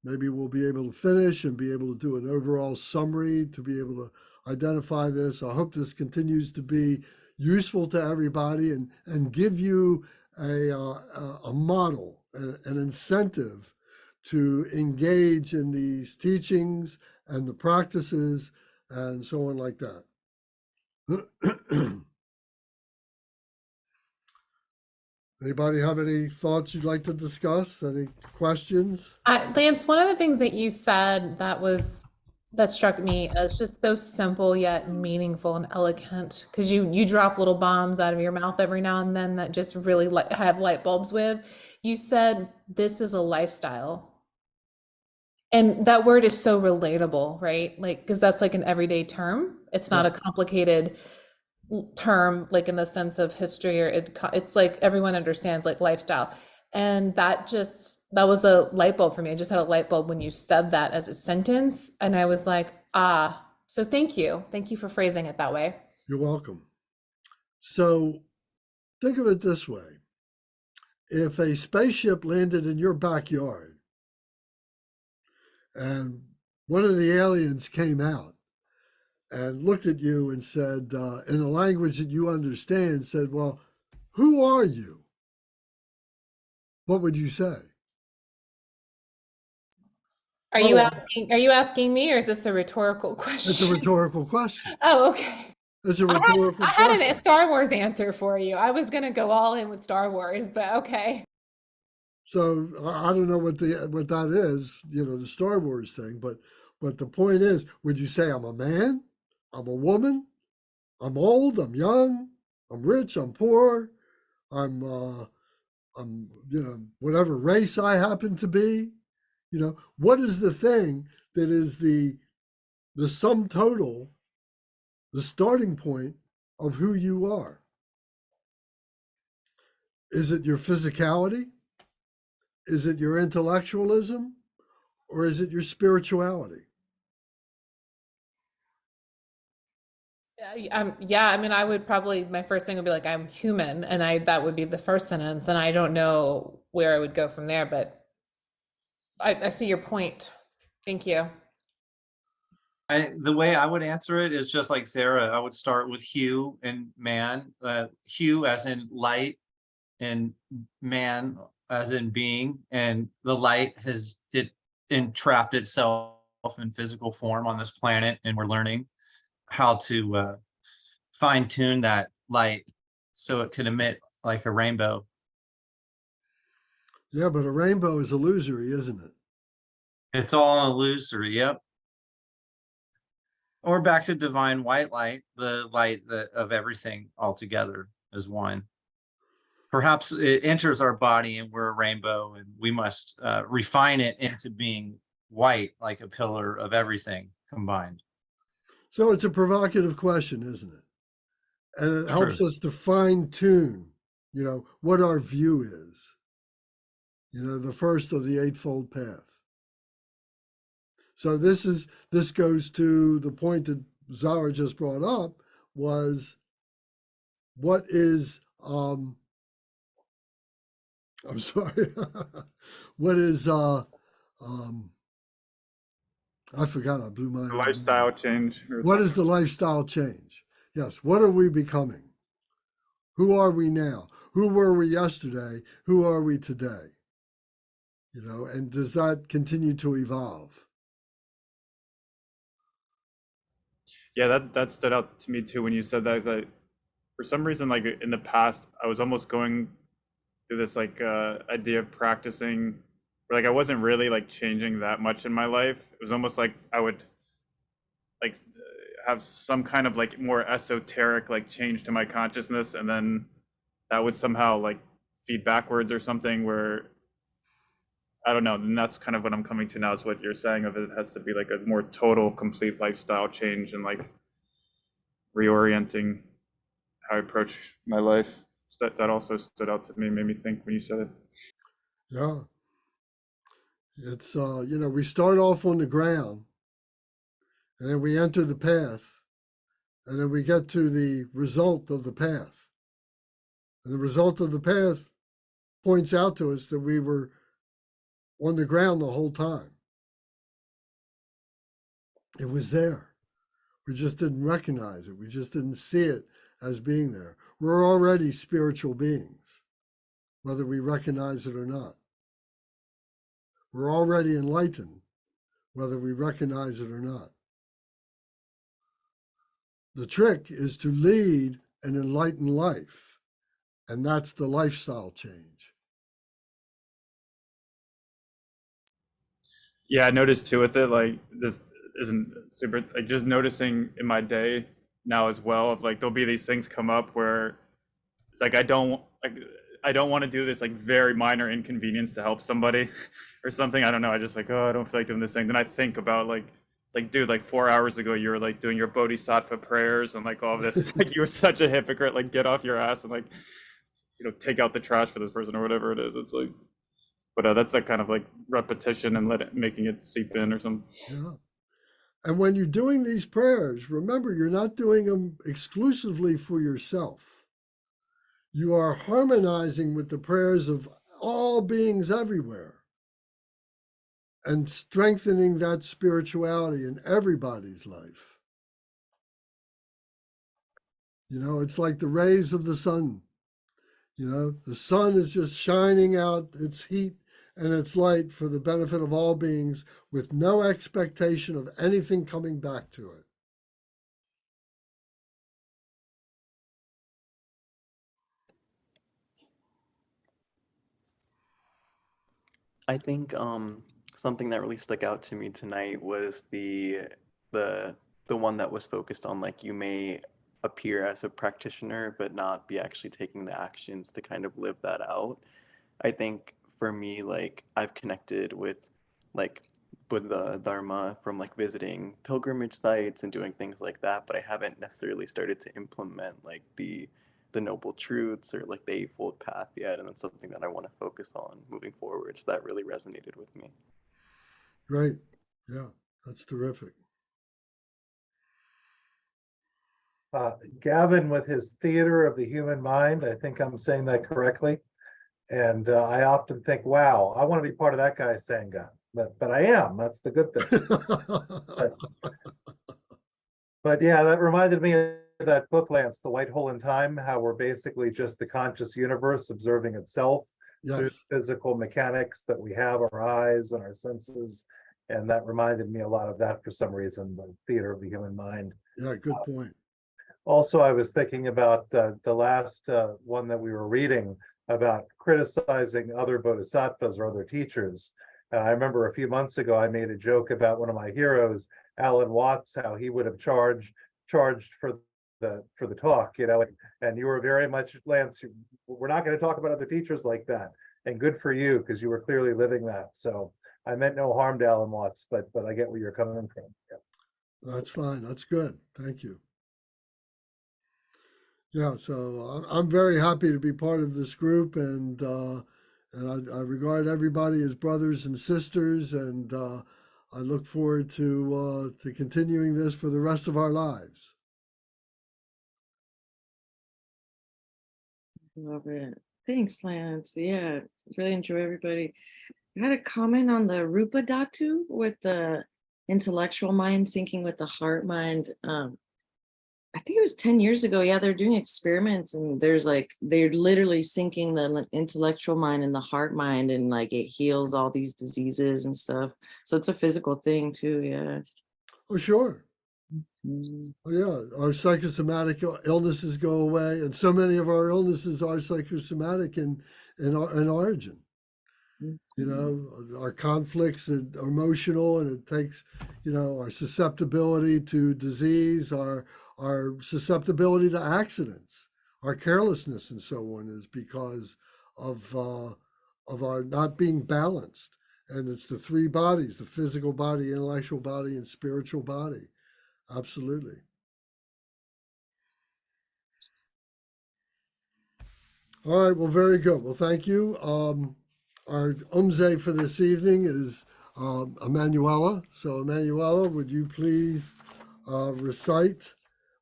maybe we'll be able to finish and be able to do an overall summary to be able to identify this. I hope this continues to be useful to everybody and give you a model, an incentive to engage in these teachings and the practices and so on like that. Anybody have any thoughts you'd like to discuss? Any questions? Lance, one of the things that you said that struck me as just so simple yet meaningful and elegant, because you drop little bombs out of your mouth every now and then that just really have light bulbs with. You said this is a lifestyle. And that word is so relatable, right? Like, because that's like an everyday term. It's not a complicated term, like in the sense of history, or it's like everyone understands, like lifestyle. And that was a light bulb for me. I just had a light bulb when you said that as a sentence. And I was like, so thank you. Thank you for phrasing it that way. You're welcome. So think of it this way. If a spaceship landed in your backyard and one of the aliens came out and looked at you and said, in a language that you understand, said, well, who are you? What would you say? Are you Oh, asking me, or is this a rhetorical question? it's a rhetorical question. Oh, okay. It's a I rhetorical had a question. Star Wars answer for you. I was gonna go all in with Star Wars, but okay. So I don't know what that is, the Star Wars thing, but the point is, would you say I'm a man? I'm a woman? I'm old, I'm young, I'm rich, I'm poor, I'm whatever race I happen to be. What is the thing that is the sum total, the starting point of who you are? Is it your physicality? Is it your intellectualism? Or is it your spirituality? Yeah, I mean, I would probably, my first thing would be like, I'm human, and that would be the first sentence, and I don't know where I would go from there, but I see your point. Thank you. The way I would answer it is just like Sarah. I would start with hue and man. Hue as in light, and man as in being. And the light has entrapped itself in physical form on this planet, and we're learning how to fine tune that light so it can emit like a rainbow. Yeah, but a rainbow is illusory, isn't it? It's all an illusory. Yep. Or back to divine white light, the light of everything altogether as one. Perhaps it enters our body and we're a rainbow, and we must refine it into being white, like a pillar of everything combined. So it's a provocative question, isn't it? And it helps True. us to fine tune, what our view is, the first of the Eightfold Path. So this goes to the point that Zara just brought up, was what is I'm sorry. What is I forgot, I blew my The lifestyle change. What is the lifestyle change? Yes, what are we becoming? Who are we now? Who were we yesterday? Who are we today? And does that continue to evolve? Yeah, that stood out to me too when you said that. 'Cause for some reason, like in the past, I was almost going through this like idea of practicing, where like I wasn't really like changing that much in my life. It was almost like I would like have some kind of like more esoteric like change to my consciousness, and then that would somehow like feed backwards or something, where I don't know. And that's kind of what I'm coming to now, is what you're saying of it has to be like a more total, complete lifestyle change, and like reorienting how I approach my life. So that also stood out to me, made me think when you said it. Yeah. It's we start off on the ground, and then we enter the path, and then we get to the result of the path. And the result of the path points out to us that we were on the ground the whole time. It was there. We just didn't recognize it. We just didn't see it as being there. We're already spiritual beings, whether we recognize it or not. We're already enlightened, whether we recognize it or not. The trick is to lead an enlightened life, and that's the lifestyle change. Yeah, I noticed too with it, like this isn't super, like just noticing in my day now as well, of like there'll be these things come up where it's like I don't want to do this like very minor inconvenience to help somebody or something. I don't know. I just like, oh, I don't feel like doing this thing. Then I think about like, it's like, dude, like 4 hours ago you were like doing your Bodhisattva prayers and like all of this. It's like you were such a hypocrite. Like get off your ass and like, take out the trash for this person or whatever it is. It's like, but that's that kind of like repetition and making it seep in or something. Yeah. And when you're doing these prayers, remember, you're not doing them exclusively for yourself. You are harmonizing with the prayers of all beings everywhere and strengthening that spirituality in everybody's life. You know, it's like the rays of the sun. You know, the sun is just shining out its heat and its light for the benefit of all beings with no expectation of anything coming back to it. I think something that really stuck out to me tonight was the the one that was focused on like you may appear as a practitioner but not be actually taking the actions to kind of live that out. I think for me, like I've connected like with the Dharma from like visiting pilgrimage sites and doing things like that, but I haven't necessarily started to implement like the noble truths or like the eightfold path yet, and that's something that I want to focus on moving forward. So that really resonated with me. Great. Yeah, that's terrific. Gavin, with his theater of the human mind, I think I'm saying that correctly. And I often think, wow, I want to be part of that guy's Sangha. But I am. That's the good thing. But yeah, that reminded me of that book, Lance, The White Hole in Time, how we're basically just the conscious universe observing itself through Yes. physical mechanics that we have, our eyes and our senses. And that reminded me a lot of that for some reason, the theater of the human mind. Yeah, good point. Also, I was thinking about the last one that we were reading about criticizing other bodhisattvas or other teachers. I remember a few months ago, I made a joke about one of my heroes, Alan Watts, how he would have charged for the talk, you know, and you were very much, Lance, we're not going to talk about other teachers like that. And good for you, because you were clearly living that. So I meant no harm to Alan Watts, but I get where you're coming from. Yeah. That's fine. That's good. Thank you. Yeah, so I'm very happy to be part of this group, and I regard everybody as brothers and sisters, and I look forward to continuing this for the rest of our lives. Love it. Thanks, Lance. Yeah, really enjoy everybody. I had a comment on the Rupa Dhatu with the intellectual mind syncing with the heart mind. I think it was 10 years ago. Yeah, they're doing experiments and they're literally syncing the intellectual mind and the heart mind, and like it heals all these diseases and stuff. So it's a physical thing too. Yeah. Oh, sure. Mhm. Oh, yeah, our psychosomatic illnesses go away, and so many of our illnesses are psychosomatic in origin. You know, our conflicts are emotional, and it takes, you know, our susceptibility to disease, our susceptibility to accidents, our carelessness, and so on, is because of our not being balanced. And it's the three bodies: the physical body, intellectual body, and spiritual body. Absolutely. All right. Well, very good. Well, thank you. Our umze for this evening is Emanuela. So, Emanuela, would you please recite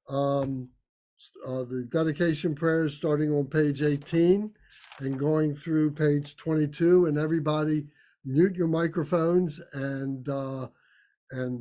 the dedication prayers starting on page 18 and going through page 22? And everybody, mute your microphones and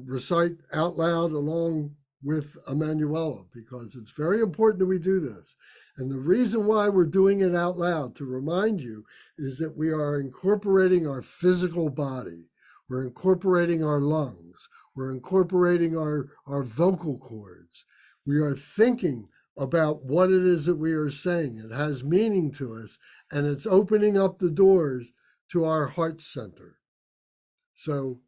recite out loud along with Emanuela, because it's very important that we do this. And the reason why we're doing it out loud, to remind you, is that we are incorporating our physical body. We're incorporating our lungs. We're incorporating our vocal cords. We are thinking about what it is that we are saying. It has meaning to us, and it's opening up the doors to our heart center. So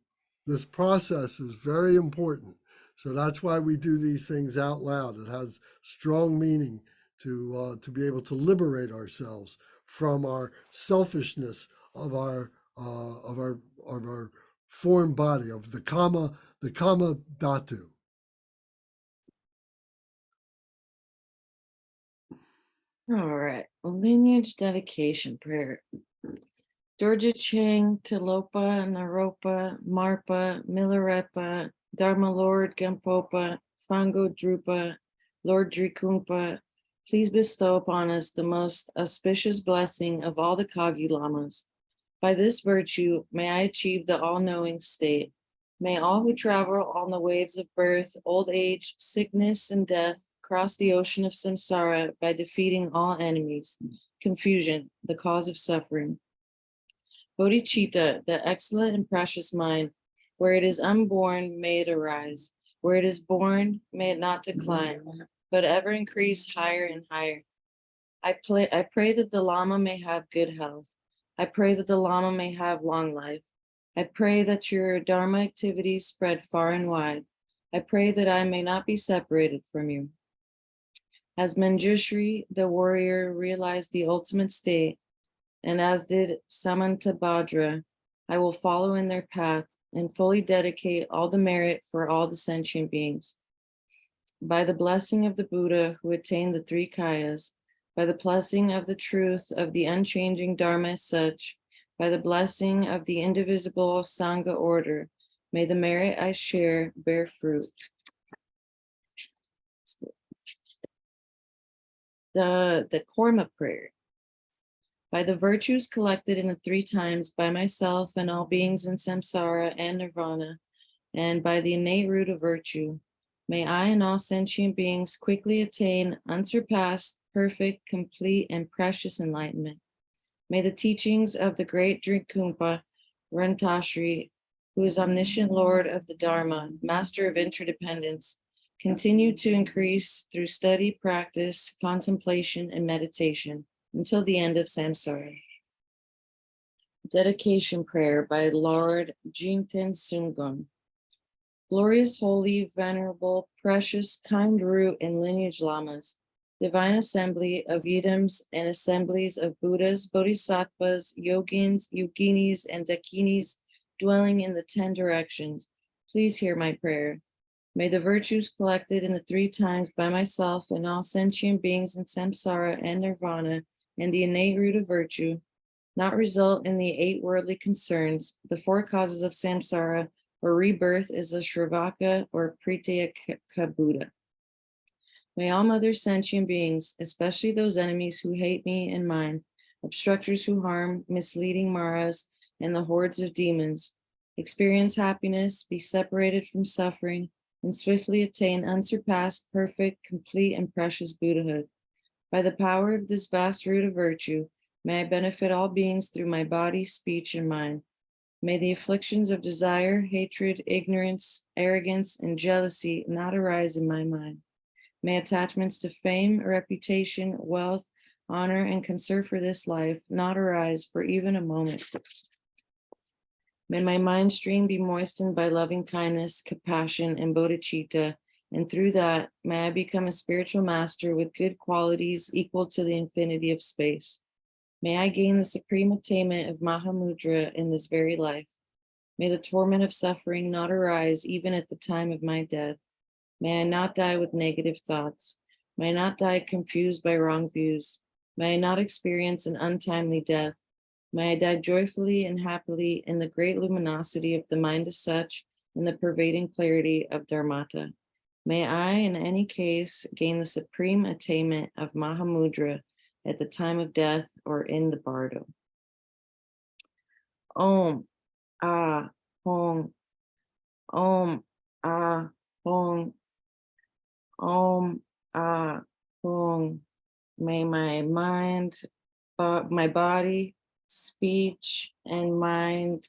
this process is very important. So that's why we do these things out loud. It has strong meaning to be able to liberate ourselves from our selfishness of our form body, of the kama dhatu. All right. Lineage dedication prayer. Dorje Chang, Tilopa, Naropa, Marpa, Milarepa, Dharma Lord Gampopa, Fango Drupa, Lord Drikumpa, please bestow upon us the most auspicious blessing of all the Kagyu Lamas. By this virtue, may I achieve the all-knowing state. May all who travel on the waves of birth, old age, sickness, and death cross the ocean of samsara by defeating all enemies, confusion, the cause of suffering. Bodhicitta, the excellent and precious mind, where it is unborn, may it arise. Where it is born, may it not decline, but ever increase higher and higher. I pray that the Lama may have good health. I pray that the Lama may have long life. I pray that your Dharma activities spread far and wide. I pray that I may not be separated from you. As Manjushri, the warrior, realized the ultimate state, and as did Samantabhadra, I will follow in their path and fully dedicate all the merit for all the sentient beings. By the blessing of the Buddha who attained the three kayas, by the blessing of the truth of the unchanging Dharma as such, by the blessing of the indivisible Sangha order, may the merit I share bear fruit. The Korma prayer. By the virtues collected in the three times by myself and all beings in samsara and nirvana, and by the innate root of virtue, may I and all sentient beings quickly attain unsurpassed, perfect, complete, and precious enlightenment. May the teachings of the great Drinkumpa Rantashri, who is omniscient Lord of the Dharma, master of interdependence, continue to increase through study, practice, contemplation, and meditation until the end of samsara. Dedication prayer by Lord Jingten Sungon. Glorious, holy, venerable, precious, kind root and lineage lamas, divine assembly of yidams and assemblies of Buddhas, Bodhisattvas, Yogins, Yoginis, and Dakinis dwelling in the 10 directions, please hear my prayer. May the virtues collected in the three times by myself and all sentient beings in samsara and nirvana and the innate root of virtue not result in the 8 worldly concerns, the 4 causes of samsara, or rebirth as a Shravaka or Pritayaka Buddha. May all mother sentient beings, especially those enemies who hate me and mine, obstructors who harm, misleading Maras, and the hordes of demons, experience happiness, be separated from suffering, and swiftly attain unsurpassed, perfect, complete, and precious Buddhahood. By the power of this vast root of virtue, may I benefit all beings through my body, speech, and mind. May the afflictions of desire, hatred, ignorance, arrogance, and jealousy not arise in my mind. May attachments to fame, reputation, wealth, honor, and concern for this life not arise for even a moment. May my mind stream be moistened by loving kindness, compassion, and bodhicitta, and through that, may I become a spiritual master with good qualities equal to the infinity of space. May I gain the supreme attainment of Mahamudra in this very life. May the torment of suffering not arise even at the time of my death. May I not die with negative thoughts. May I not die confused by wrong views. May I not experience an untimely death. May I die joyfully and happily in the great luminosity of the mind as such and the pervading clarity of Dharmata. May I, in any case, gain the supreme attainment of Mahamudra at the time of death or in the bardo. Om, Ah, Hong, Om, Ah, Hong, Om, Ah, Hong. May my mind, my body, speech, and mind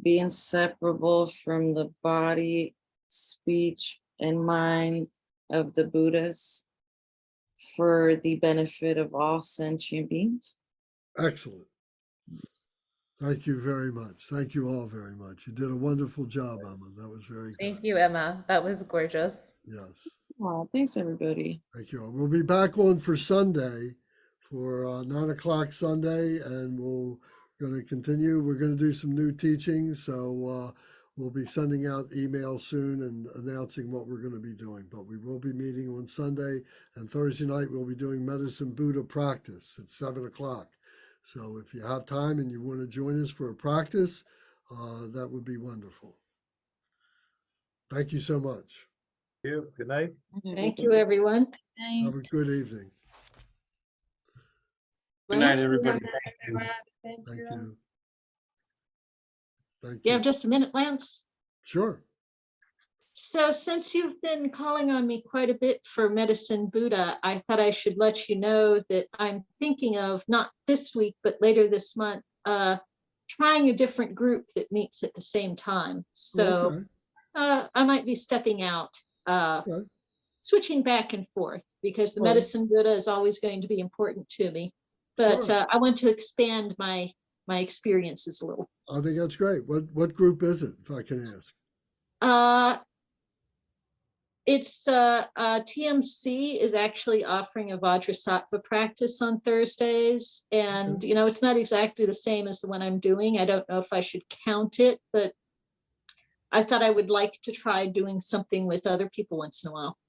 be inseparable from the body, speech, and mind of the Buddhas for the benefit of all sentient beings. Excellent. Thank you very much. Thank you all very much. You did a wonderful job, Emma. That was very good. Thank you, Emma. That was gorgeous. Yes. Oh, thanks, everybody. Thank you all. We'll be back on for Sunday, for 9 o'clock Sunday, and we're going to continue. We're going to do some new teaching, so we'll be sending out emails soon and announcing what we're going to be doing. But we will be meeting on Sunday, and Thursday night we'll be doing Medicine Buddha practice at 7 o'clock. So if you have time and you want to join us for a practice, that would be wonderful. Thank you so much. Thank you. Good night. Thank you, everyone. Have a good evening. Good night, everybody. Thank you. Thank You you. have just a minute, Lance? Sure. So since you've been calling on me quite a bit for Medicine Buddha, I thought I should let you know that I'm thinking of, not this week, but later this month, trying a different group that meets at the same time. So Okay, I might be stepping out, okay. switching back and forth, because the Well, Medicine Buddha is always going to be important to me. But sure. I want to expand my experiences a little. I think that's great. What group is it, if I can ask? It's TMC is actually offering a Vajrasattva practice on Thursdays. And, you know, it's not exactly the same as the one I'm doing. I don't know if I should count it, but I thought I would like to try doing something with other people once in a while.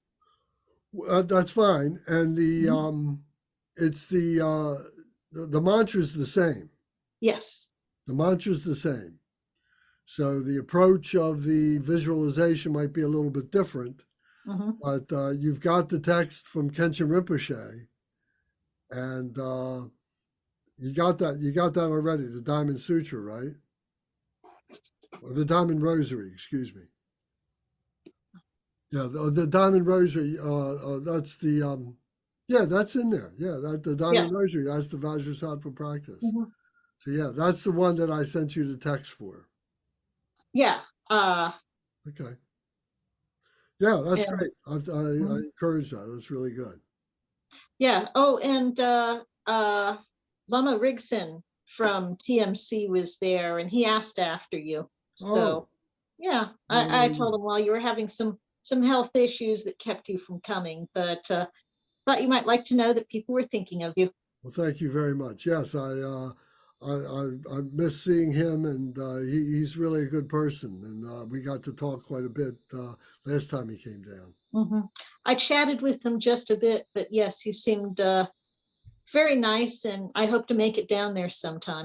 That's fine. And Mhm. it's the mantra is the same. Yes. The mantra is the same. So the approach of the visualization might be a little bit different, Mhm. but you've got the text from Kenshin Rinpoche, and you got that. You got that already. The Diamond Sutra, right? Or the Diamond Rosary, excuse me. Yeah, the Diamond Rosary. That's the yeah, that's in there. Yeah, that the Yes. Diamond Rosary. That's the Vajrasattva practice. Mhm. So yeah, that's the one that I sent you the text for. Yeah. Okay. Yeah, that's And great. I Mhm. encourage that. That's really good. Yeah. Oh, and Lama Rigson from TMC was there, and he asked after you. Oh, So yeah, yeah, I yeah, told him, well, you were having some health issues that kept you from coming, but thought you might like to know that people were thinking of you. well, thank you very much. Yes, I miss seeing him, and he's really a good person, and we got to talk quite a bit last time he came down. Mhm. I chatted with him just a bit, but yes, he seemed very nice, and I hope to make it down there sometime.